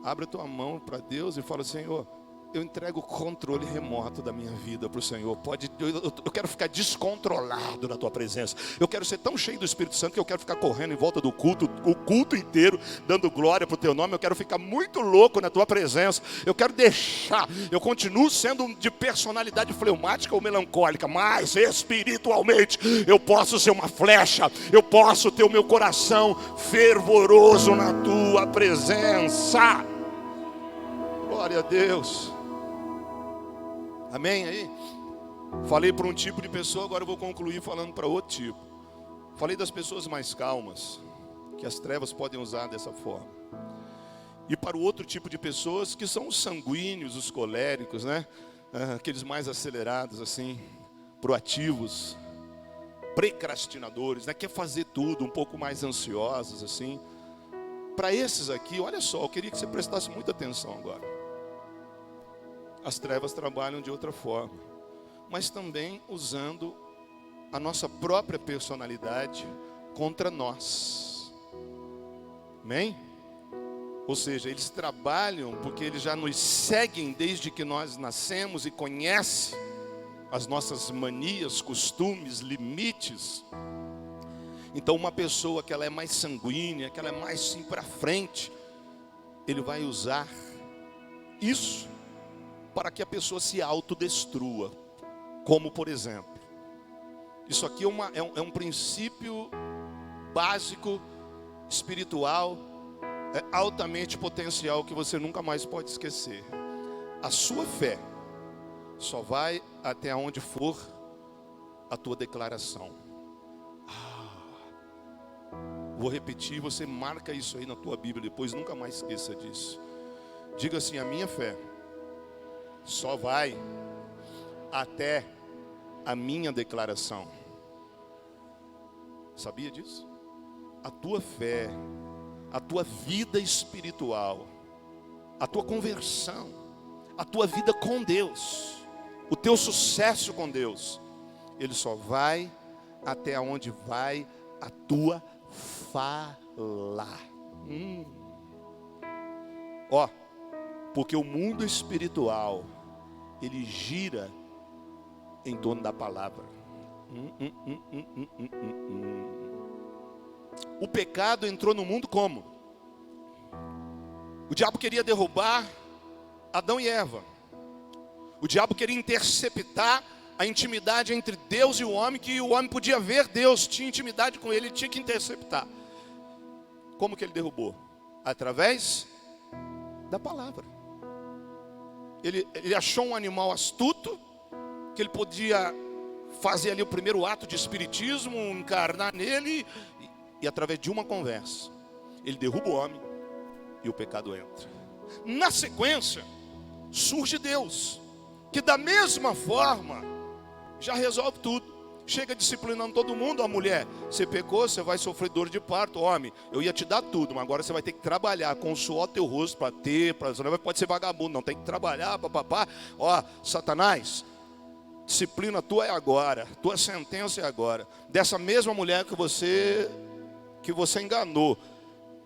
Abre a tua mão para Deus e fala: Senhor, eu entrego o controle remoto da minha vida para o Senhor. Eu quero ficar descontrolado na tua presença. Eu quero ser tão cheio do Espírito Santo que eu quero ficar correndo em volta do culto, o culto inteiro, dando glória para o teu nome. Eu quero ficar muito louco na tua presença. Eu quero deixar, eu continuo sendo de personalidade fleumática ou melancólica, mas espiritualmente eu posso ser uma flecha. Eu posso ter o meu coração fervoroso na tua presença. Glória a Deus. Amém aí? Falei para um tipo de pessoa, agora eu vou concluir falando para outro tipo. Falei das pessoas mais calmas, que as trevas podem usar dessa forma. E para o outro tipo de pessoas, que são os sanguíneos, os coléricos, né? Aqueles mais acelerados assim, proativos, precrastinadores, né? Quer fazer tudo, um pouco mais ansiosos assim. Para esses aqui, olha só, eu queria que você prestasse muita atenção agora. As trevas trabalham de outra forma, mas também usando a nossa própria personalidade contra nós. Amém? Ou seja, eles trabalham porque eles já nos seguem desde que nós nascemos e conhecem as nossas manias, costumes, limites. Então uma pessoa que ela é mais sanguínea, que ela é mais sim para frente, ele vai usar isso para que a pessoa se autodestrua. Como por exemplo, isso aqui é um princípio básico, espiritual, altamente potencial, que você nunca mais pode esquecer. A sua fé só vai até onde for a tua declaração. Vou repetir, você marca isso aí na tua Bíblia, depois nunca mais esqueça disso. Diga assim: a minha fé só vai até a minha declaração. Sabia disso? A tua fé, a tua vida espiritual, a tua conversão, a tua vida com Deus, o teu sucesso com Deus, ele só vai até onde vai a tua fala. Ó, Porque o mundo espiritual, ele gira em torno da palavra. O pecado entrou no mundo como? O diabo queria derrubar Adão e Eva. O diabo queria interceptar a intimidade entre Deus e o homem, que o homem podia ver Deus, tinha intimidade com ele, ele tinha que interceptar. Como que ele derrubou? Através da palavra. Ele achou um animal astuto, que ele podia fazer ali o primeiro ato de espiritismo, encarnar nele, e através de uma conversa, ele derruba o homem e o pecado entra. Na sequência, surge Deus, que da mesma forma já resolve tudo. Chega disciplinando todo mundo. A mulher, você pecou, você vai sofrer dor de parto. Homem, eu ia te dar tudo, mas agora você vai ter que trabalhar com o suor do teu rosto para ter, você não pode ser vagabundo, não, tem que trabalhar, papapá. Ó, Satanás, disciplina tua é agora, tua sentença é agora. Dessa mesma mulher que você enganou,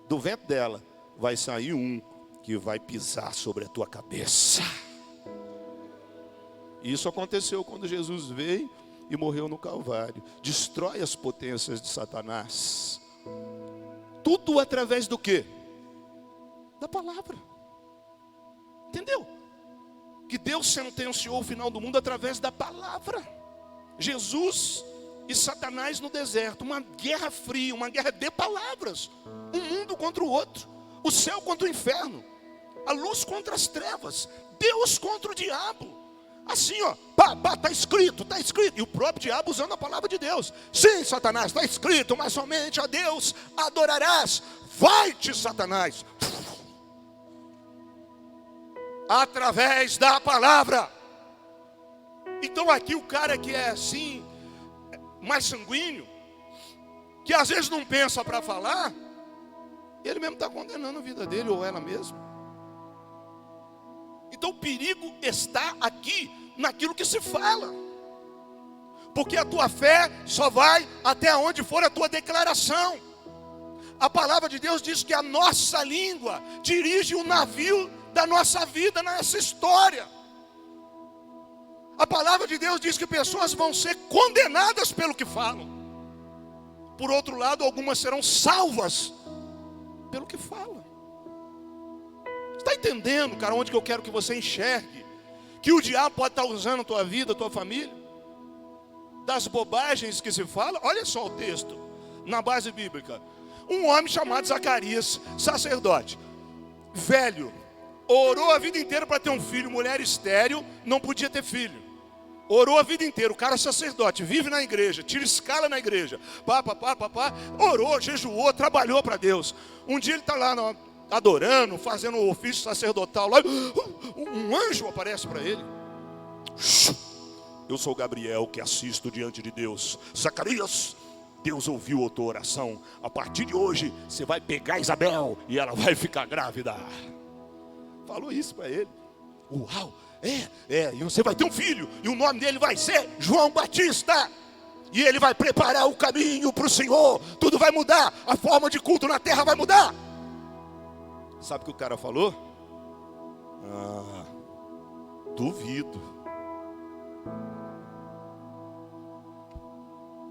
do ventre dela vai sair um que vai pisar sobre a tua cabeça. Isso aconteceu quando Jesus veio e morreu no Calvário. Destrói as potências de Satanás. Tudo através do quê? Da palavra. Entendeu? Que Deus sentenciou o final do mundo através da palavra. Jesus e Satanás no deserto. Uma guerra fria, uma guerra de palavras. Um mundo contra o outro. O céu contra o inferno. A luz contra as trevas. Deus contra o diabo. Assim, ó, está escrito, está escrito. E o próprio diabo usando a palavra de Deus. Sim, Satanás, está escrito, mas somente a Deus adorarás. Vai-te, Satanás. Através da palavra. Então aqui o cara que é assim, mais sanguíneo, que às vezes não pensa para falar, ele mesmo está condenando a vida dele ou ela mesma. Então o perigo está aqui, naquilo que se fala. Porque a tua fé só vai até onde for a tua declaração. A palavra de Deus diz que a nossa língua dirige o navio da nossa vida, nessa história. A palavra de Deus diz que pessoas vão ser condenadas pelo que falam. Por outro lado, algumas serão salvas pelo que falam. Está entendendo, cara, onde que eu quero que você enxergue? Que o diabo pode estar usando a tua vida, a tua família? Das bobagens que se fala. Olha só o texto, na base bíblica. Um homem chamado Zacarias, sacerdote, velho, orou a vida inteira para ter um filho. Mulher estéril, não podia ter filho. Orou a vida inteira, o cara é sacerdote, vive na igreja, tira escala na igreja. Orou, jejuou, trabalhou para Deus. Um dia ele está lá adorando, fazendo o ofício sacerdotal lá, um anjo aparece para ele. Eu sou Gabriel, que assisto diante de Deus. Zacarias, Deus ouviu a tua oração. A partir de hoje, você vai pegar Isabel e ela vai ficar grávida. Falou isso para ele. Uau, e você vai ter um filho, e o nome dele vai ser João Batista. E ele vai preparar o caminho para o Senhor. Tudo vai mudar, a forma de culto na terra vai mudar. Sabe o que o cara falou? Duvido.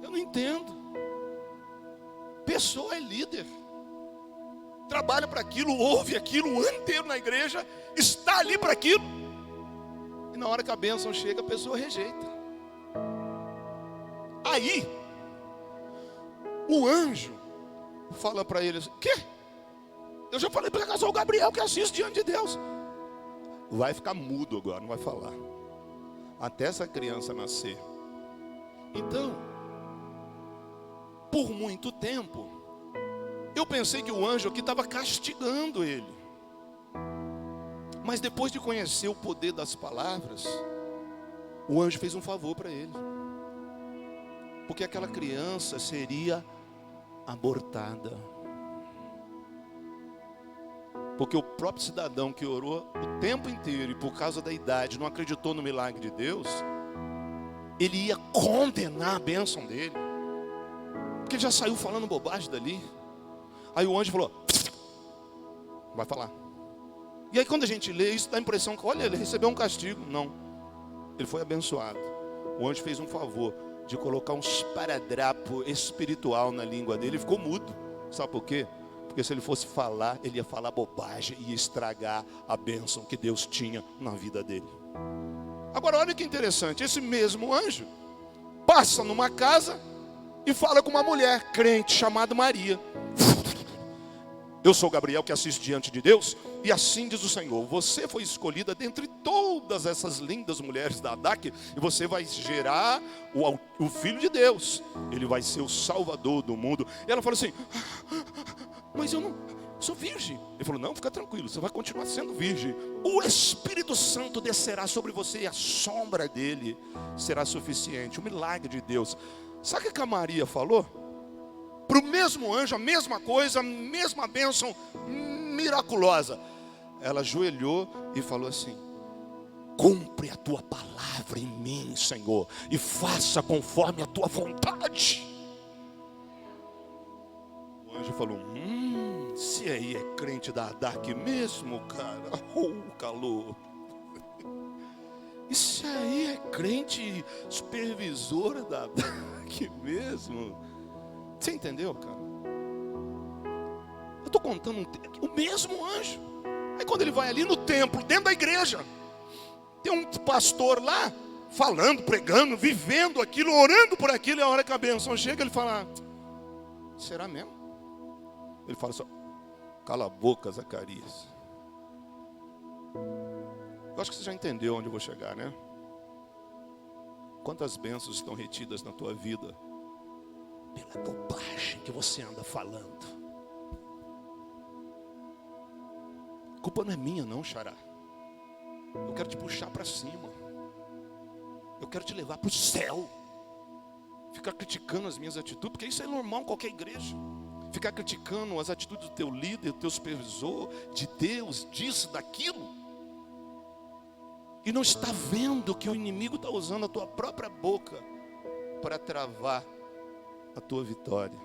Eu não entendo. Pessoa é líder, trabalha para aquilo, ouve aquilo o ano inteiro na igreja, está ali para aquilo, e na hora que a bênção chega, a pessoa rejeita. Aí o anjo fala para ele assim: quê? Eu já falei para casar o Gabriel, que assiste diante de Deus. Vai ficar mudo agora, não vai falar, até essa criança nascer. Então, por muito tempo, eu pensei que o anjo aqui estava castigando ele. Mas depois de conhecer o poder das palavras, o anjo fez um favor para ele. Porque aquela criança seria abortada. Porque o próprio cidadão que orou o tempo inteiro e por causa da idade não acreditou no milagre de Deus, ele ia condenar a bênção dele. Porque ele já saiu falando bobagem dali. Aí o anjo falou: vai falar. E aí quando a gente lê isso, dá a impressão que, olha, ele recebeu um castigo. Não, ele foi abençoado. O anjo fez um favor de colocar um esparadrapo espiritual na língua dele. Ele ficou mudo. Sabe por quê? Porque se ele fosse falar, ele ia falar bobagem e ia estragar a bênção que Deus tinha na vida dele. Agora olha que interessante, esse mesmo anjo passa numa casa e fala com uma mulher crente chamada Maria. Eu sou Gabriel que assisto diante de Deus, e assim diz o Senhor: você foi escolhida dentre todas essas lindas mulheres da Adak, e você vai gerar o Filho de Deus. Ele vai ser o Salvador do mundo. E ela fala assim: mas eu não sou virgem. Ele falou: não, fica tranquilo, você vai continuar sendo virgem. O Espírito Santo descerá sobre você e a sombra dele será suficiente. O milagre de Deus. Sabe o que a Maria falou? Para o mesmo anjo, a mesma coisa, a mesma bênção miraculosa. Ela ajoelhou e falou assim: cumpre a tua palavra em mim, Senhor, e faça conforme a tua vontade. O anjo falou: se aí é crente da Adak mesmo, cara, calor. Isso aí é crente supervisora da Adak mesmo. Você entendeu, cara? Eu estou contando o mesmo anjo. Aí quando ele vai ali no templo, dentro da igreja, tem um pastor lá, falando, pregando, vivendo aquilo, orando por aquilo, e a hora que a bênção chega, ele fala: será mesmo? Ele fala só: cala a boca, Zacarias. Eu acho que você já entendeu onde eu vou chegar, né? Quantas bênçãos estão retidas na tua vida pela bobagem que você anda falando? A culpa não é minha não, xará. Eu quero te puxar para cima. Eu quero te levar para o céu. Ficar criticando as minhas atitudes, porque isso é normal em qualquer igreja. Ficar criticando as atitudes do teu líder, do teu supervisor, de Deus, disso, daquilo. E não está vendo que o inimigo está usando a tua própria boca para travar a tua vitória.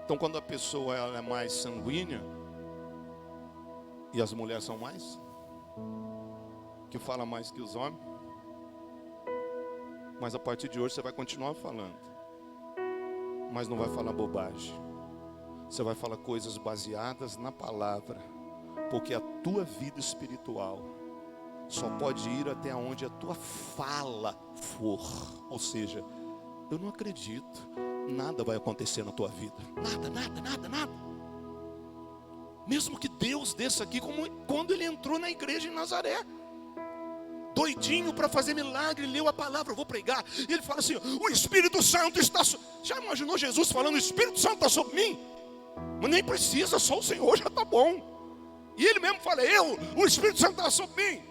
Então quando a pessoa ela é mais sanguínea, e as mulheres são mais, que fala mais que os homens, mas a partir de hoje você vai continuar falando, mas não vai falar bobagem. Você vai falar coisas baseadas na palavra, porque a tua vida espiritual só pode ir até onde a tua fala for. Ou seja, eu não acredito, nada vai acontecer na tua vida. Nada. Mesmo que Deus desça aqui como quando ele entrou na igreja em Nazaré, doidinho para fazer milagre, leu a palavra: eu vou pregar, e ele fala assim: o Espírito Santo está já imaginou Jesus falando: o Espírito Santo está sobre mim? Mas nem precisa, só o Senhor já está bom. E ele mesmo fala: o Espírito Santo está sobre mim.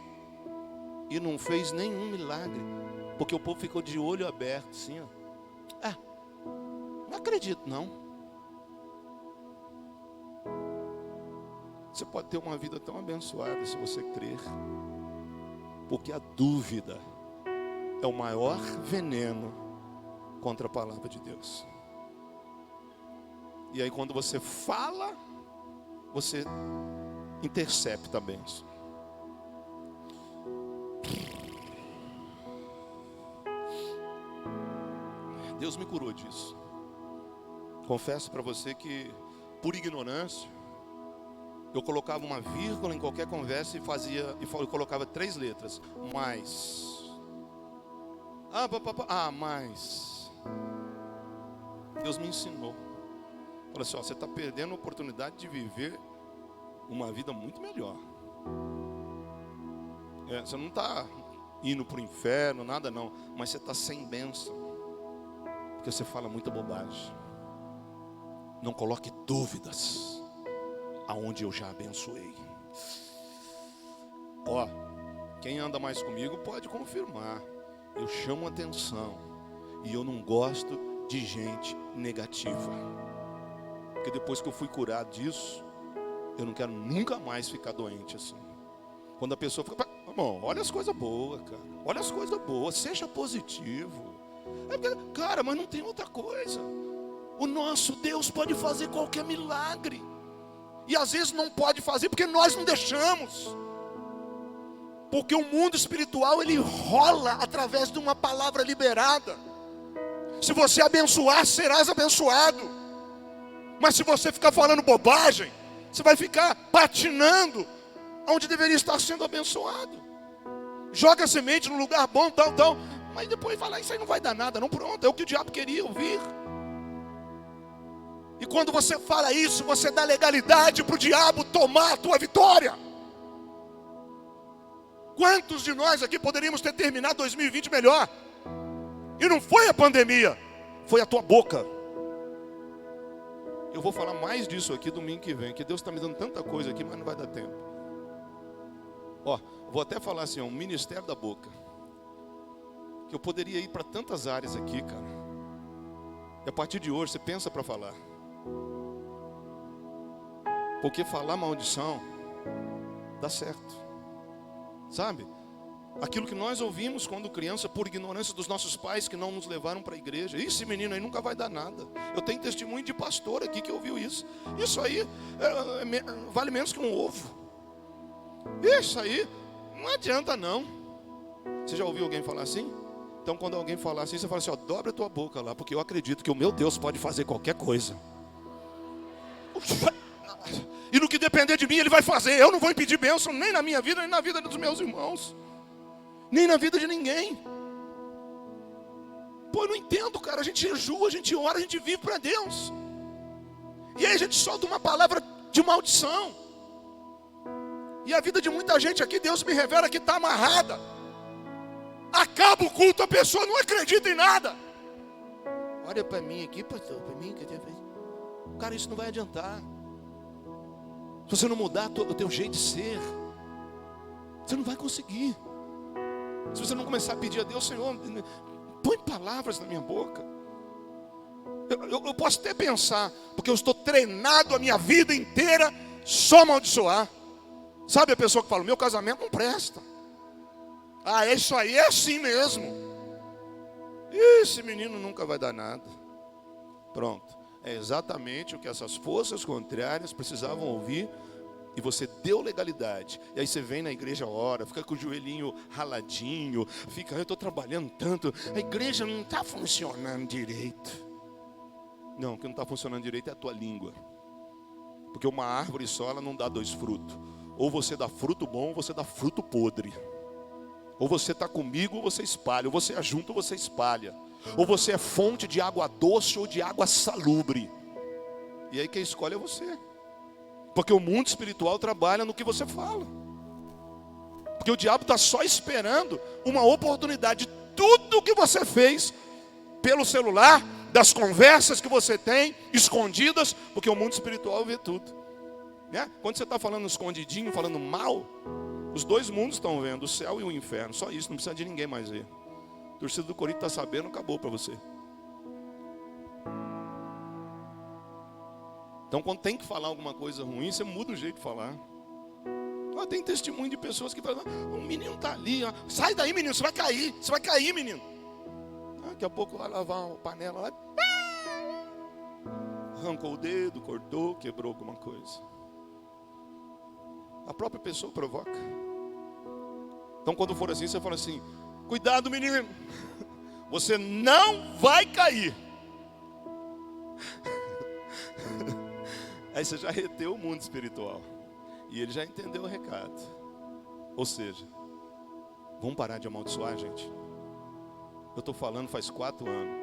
E não fez nenhum milagre, porque o povo ficou de olho aberto assim, ó. Não acredito não. Você pode ter uma vida tão abençoada se você crer, porque a dúvida é o maior veneno contra a palavra de Deus. E aí quando você fala, você intercepta a bênção. Deus me curou disso. Confesso para você que, por ignorância, eu colocava uma vírgula em qualquer conversa e colocava 3 letras. Mais. Mais. Deus me ensinou. Falou assim: você está perdendo a oportunidade de viver uma vida muito melhor. Você não está indo para o inferno, nada não. Mas você está sem bênção, porque você fala muita bobagem. Não coloque dúvidas aonde eu já abençoei. Quem anda mais comigo pode confirmar. Eu chamo atenção, e eu não gosto de gente negativa, porque depois que eu fui curado disso, eu não quero nunca mais ficar doente assim. Quando a pessoa fica: irmão, olha as coisas boas, cara. Olha as coisas boas, seja positivo. Cara, mas não tem outra coisa. O nosso Deus pode fazer qualquer milagre. E às vezes não pode fazer porque nós não deixamos. Porque o mundo espiritual, ele rola através de uma palavra liberada. Se você abençoar, serás abençoado. Mas se você ficar falando bobagem, você vai ficar patinando onde deveria estar sendo abençoado. Joga a semente no lugar bom, tal. Mas depois fala, isso aí não vai dar nada, não, pronto, é o que o diabo queria ouvir. E quando você fala isso, você dá legalidade para o diabo tomar a tua vitória. Quantos de nós aqui poderíamos ter terminado 2020 melhor? E não foi a pandemia, foi a tua boca. Eu vou falar mais disso aqui domingo que vem, que Deus está me dando tanta coisa aqui, mas não vai dar tempo. Vou até falar assim, um ministério da boca. Que eu poderia ir para tantas áreas aqui, cara. E a partir de hoje, você pensa para falar. Porque falar maldição dá certo. Sabe? Aquilo que nós ouvimos quando criança, por ignorância dos nossos pais que não nos levaram para a igreja. Esse menino aí nunca vai dar nada. Eu tenho testemunho de pastor aqui que ouviu isso. Isso aí vale menos que um ovo. Isso aí não adianta não. Você já ouviu alguém falar assim? Então quando alguém falar assim, você fala assim, dobra a tua boca lá, porque eu acredito que o meu Deus pode fazer qualquer coisa. E no que depender de mim, Ele vai fazer. Eu não vou impedir bênção nem na minha vida, nem na vida dos meus irmãos. Nem na vida de ninguém. Pô, eu não entendo, cara. A gente jejua, a gente ora, a gente vive para Deus. E aí a gente solta uma palavra de maldição. E a vida de muita gente aqui, Deus me revela que está amarrada. Acaba o culto, a pessoa não acredita em nada. Olha para mim aqui, pastor, para mim. Cara, isso não vai adiantar. Se você não mudar o teu jeito de ser, você não vai conseguir. Se você não começar a pedir a Deus, Senhor, põe palavras na minha boca. Eu posso até pensar, porque eu estou treinado a minha vida inteira só amaldiçoar. Sabe a pessoa que fala, meu casamento não presta. Ah, isso aí é assim mesmo. Esse menino nunca vai dar nada. Pronto. É exatamente o que essas forças contrárias precisavam ouvir. E você deu legalidade. E aí você vem na igreja, ora, fica com o joelhinho raladinho. Fica, eu estou trabalhando tanto. A igreja não está funcionando direito. Não, o que não está funcionando direito é a tua língua. Porque uma árvore só, ela não dá 2 frutos. Ou você dá fruto bom, ou você dá fruto podre. Ou você está comigo, ou você espalha. Ou você ajunta, ou você espalha. Ou você é fonte de água doce, ou de água salubre. E aí quem escolhe é você. Porque o mundo espiritual trabalha no que você fala. Porque o diabo está só esperando uma oportunidade. Tudo que você fez pelo celular, das conversas que você tem, escondidas, porque o mundo espiritual vê tudo. Né? Quando você está falando escondidinho, falando mal, os 2 mundos estão vendo, o céu e o inferno. Só isso, não precisa de ninguém mais ver. A torcida do Corinthians está sabendo, acabou para você. Então quando tem que falar alguma coisa ruim, você muda o jeito de falar. Tem testemunho de pessoas que falam, o menino está ali, ó. Sai daí menino, você vai cair menino. Daqui a pouco vai lavar uma panela lá. Arrancou o dedo, cortou, quebrou alguma coisa. A própria pessoa provoca. Então quando for assim, você fala assim, cuidado menino, você não vai cair. Aí você já reteu o mundo espiritual. E ele já entendeu o recado. Ou seja, vamos parar de amaldiçoar, gente. Eu estou falando faz 4 anos.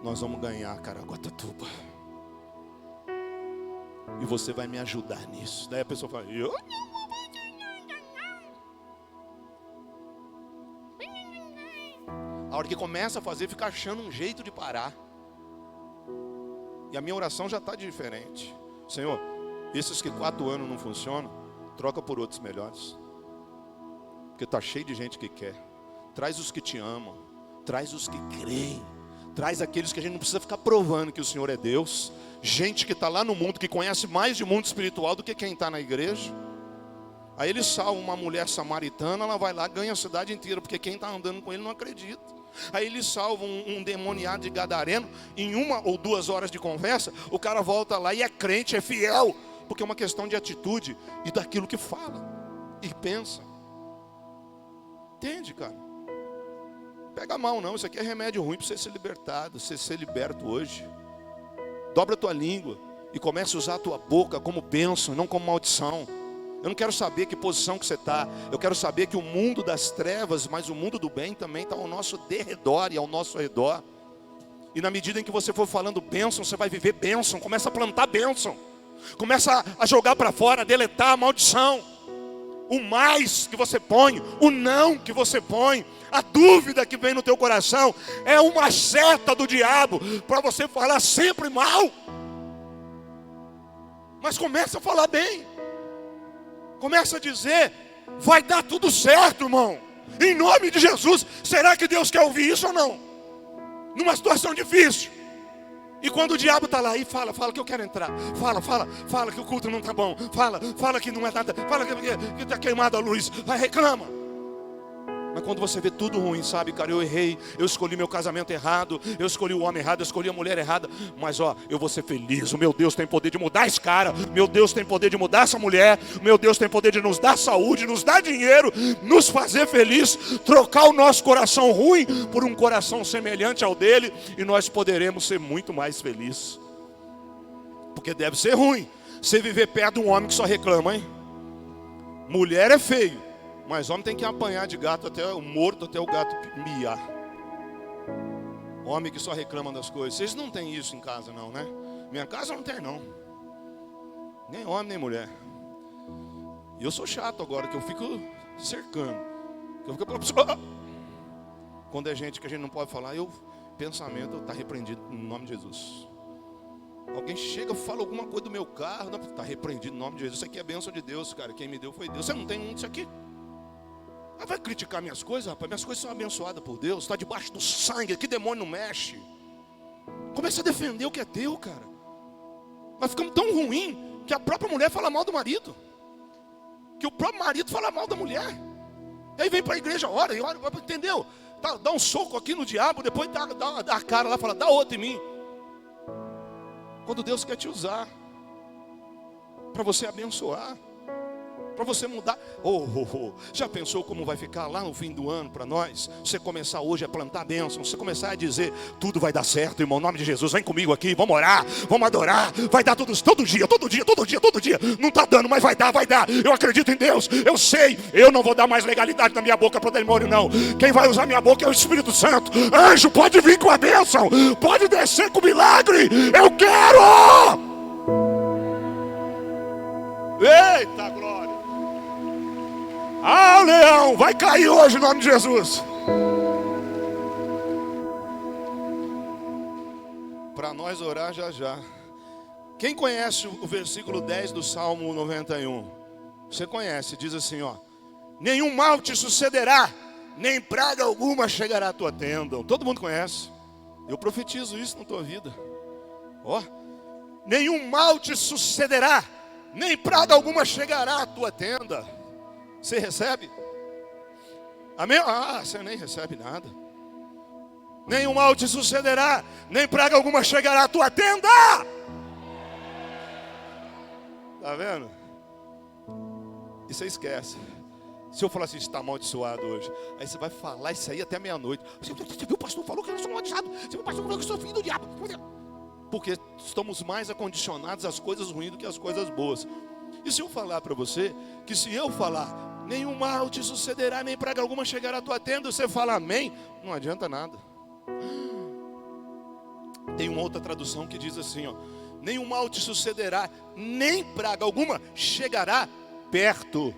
Nós vamos ganhar Caraguatatuba. E você vai me ajudar nisso. Daí a pessoa fala, eu? A hora que começa a fazer, fica achando um jeito de parar. E a minha oração já está diferente. Senhor, esses que 4 anos não funcionam, troca por outros melhores. Porque está cheio de gente que quer. Traz os que te amam. Traz os que creem. Traz aqueles que a gente não precisa ficar provando que o Senhor é Deus. Gente que está lá no mundo, que conhece mais de mundo espiritual do que quem está na igreja. Aí ele salva uma mulher samaritana, ela vai lá, ganha a cidade inteira, porque quem está andando com ele não acredita. Aí ele salva um demoniado de gadareno, em 1 ou 2 horas de conversa, o cara volta lá e é crente, é fiel. Porque é uma questão de atitude e daquilo que fala e pensa. Entende, cara? Pega mal não, isso aqui é remédio ruim para você ser libertado, você ser liberto hoje. Dobra a tua língua e comece a usar a tua boca como bênção, não como maldição. Eu não quero saber que posição que você está. Eu quero saber que o mundo das trevas, mas o mundo do bem também está ao nosso derredor e ao nosso redor. E na medida em que você for falando bênção, você vai viver bênção. Começa a plantar bênção. Começa a jogar para fora, a deletar a maldição. O mais que você põe, o não que você põe, a dúvida que vem no teu coração, é uma seta do diabo para você falar sempre mal. Mas começa a falar bem. Começa a dizer, vai dar tudo certo, irmão. Em nome de Jesus. Será que Deus quer ouvir isso ou não? Numa situação difícil. E quando o diabo está lá e fala que eu quero entrar. Fala que o culto não está bom. Fala que não é nada. Fala que está queimada a luz. Vai, reclama. Mas quando você vê tudo ruim, sabe, cara, eu errei, eu escolhi meu casamento errado, eu escolhi o homem errado, eu escolhi a mulher errada, mas ó, eu vou ser feliz, o meu Deus tem poder de mudar esse cara, meu Deus tem poder de mudar essa mulher, meu Deus tem poder de nos dar saúde, nos dar dinheiro, nos fazer feliz, trocar o nosso coração ruim por um coração semelhante ao dele, e nós poderemos ser muito mais felizes. Porque deve ser ruim você viver perto de um homem que só reclama, hein? Mulher é feio. Mas homem tem que apanhar de gato até o morto, até o gato miar. Homem que só reclama das coisas. Vocês não têm isso em casa não, né? Minha casa não tem não. Nem homem, nem mulher. E eu sou chato agora, que eu fico cercando. Que eu fico... Quando é gente que a gente não pode falar, pensamento está repreendido no nome de Jesus. Alguém chega e fala alguma coisa do meu carro, está repreendido no nome de Jesus. Isso aqui é bênção de Deus, cara. Quem me deu foi Deus. Você não tem um disso aqui? Vai criticar minhas coisas, rapaz? Minhas coisas são abençoadas por Deus. Está debaixo do sangue. Que demônio não mexe? Começa a defender o que é teu, cara. Nós ficamos tão ruim que a própria mulher fala mal do marido. Que o próprio marido fala mal da mulher. E aí vem para a igreja, ora, entendeu? Dá um soco aqui no diabo, depois dá a cara lá e fala, dá outro em mim. Quando Deus quer te usar para você abençoar, para você mudar. Já pensou como vai ficar lá no fim do ano para nós? Você começar hoje a plantar bênção, você começar a dizer, tudo vai dar certo, irmão, em nome de Jesus, vem comigo aqui, vamos orar, vamos adorar, vai dar tudo, todo dia, não está dando, mas vai dar, eu acredito em Deus, eu sei, eu não vou dar mais legalidade na minha boca para o demônio não, quem vai usar minha boca é o Espírito Santo. Anjo, pode vir com a bênção, pode descer com o milagre, eu quero! Eita glória! Ah, o leão vai cair hoje em nome de Jesus. Para nós orar já. Quem conhece o versículo 10 do Salmo 91? Você conhece, diz assim, ó: nenhum mal te sucederá, nem praga alguma chegará à tua tenda. Todo mundo conhece. Eu profetizo isso na tua vida. Ó, nenhum mal te sucederá, nem praga alguma chegará à tua tenda. Você recebe? Amém? Ah, você nem recebe nada. Nenhum mal te sucederá, nem praga alguma chegará à tua tenda. Tá vendo? E você esquece. Se eu falar assim, está amaldiçoado hoje, aí você vai falar isso aí até meia-noite. Você viu, o pastor falou que eu sou amaldiçoado. Você viu, o pastor falou que eu sou filho do diabo. Porque estamos mais acondicionados às coisas ruins do que às coisas boas. E se eu falar para você, que se eu falar, nenhum mal te sucederá, nem praga alguma chegará à tua tenda, você fala amém, não adianta nada. Tem uma outra tradução que diz assim, ó: nenhum mal te sucederá, nem praga alguma chegará perto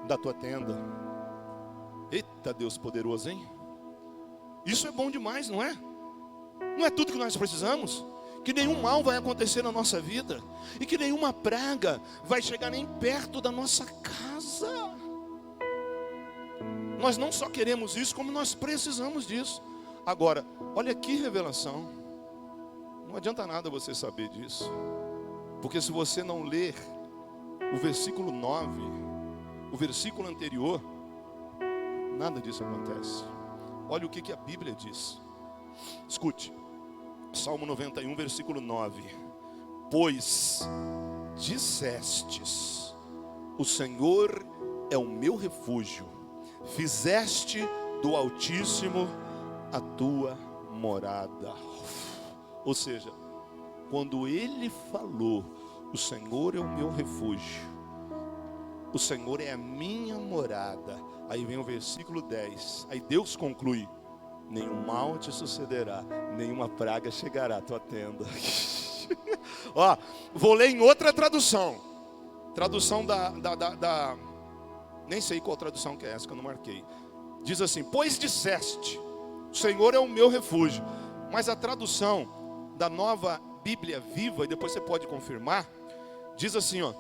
da tua tenda. Eita Deus poderoso, hein? Isso é bom demais, não é? Não é tudo que nós precisamos? Que nenhum mal vai acontecer na nossa vida, e que nenhuma praga vai chegar nem perto da nossa casa. Nós não só queremos isso, como nós precisamos disso. Agora, olha que revelação. Não adianta nada você saber disso, porque se você não ler o versículo 9, o versículo anterior, nada disso acontece. Olha o que a Bíblia diz. Escute, Salmo 91, versículo 9: pois dissestes: o Senhor é o meu refúgio, fizeste do Altíssimo a tua morada. Ou seja, quando ele falou, o Senhor é o meu refúgio, o Senhor é a minha morada, aí vem o versículo 10, aí Deus conclui: nenhum mal te sucederá, nenhuma praga chegará à tua tenda. Ó, vou ler em outra tradução nem sei qual tradução que é essa, que eu não marquei. Diz assim: pois disseste, o Senhor é o meu refúgio. Mas a tradução da Nova Bíblia Viva, e depois você pode confirmar, diz assim, ó: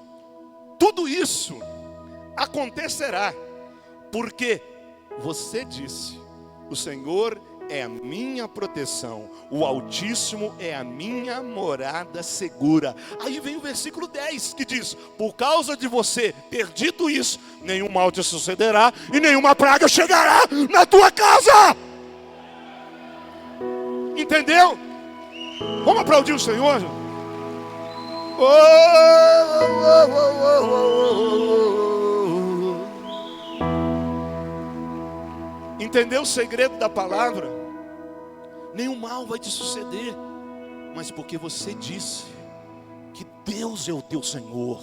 tudo isso acontecerá porque você disse, o Senhor é a minha proteção, o Altíssimo é a minha morada segura. Aí vem o versículo 10 que diz: por causa de você ter dito isso, nenhum mal te sucederá e nenhuma praga chegará na tua casa. Entendeu? Vamos aplaudir o Senhor. Entendeu o segredo da palavra? Nenhum mal vai te suceder, mas porque você disse que Deus é o teu Senhor,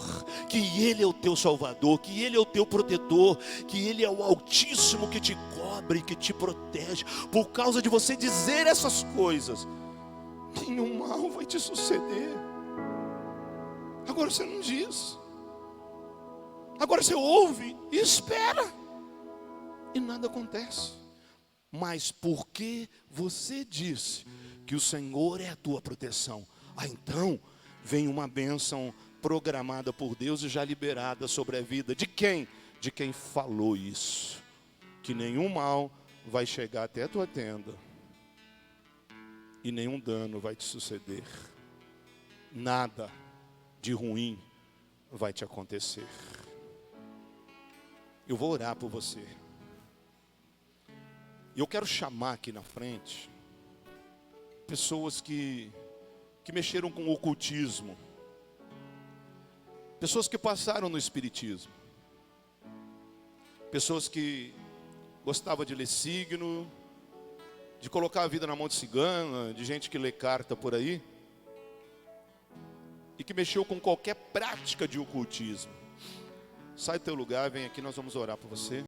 que Ele é o teu Salvador, que Ele é o teu protetor, que Ele é o Altíssimo que te cobre, que te protege. Por causa de você dizer essas coisas, nenhum mal vai te suceder. Agora você não diz, agora você ouve e espera, e nada acontece. Mas porque você disse que o Senhor é a tua proteção, então vem uma bênção programada por Deus e já liberada sobre a vida de quem? De quem falou isso, que nenhum mal vai chegar até a tua tenda e nenhum dano vai te suceder, nada de ruim vai te acontecer. Eu vou orar por você. E eu quero chamar aqui na frente pessoas que mexeram com o ocultismo, pessoas que passaram no espiritismo, pessoas que gostavam de ler signo, de colocar a vida na mão de cigana, de gente que lê carta por aí, e que mexeu com qualquer prática de ocultismo. Sai do teu lugar, vem aqui, nós vamos orar por você.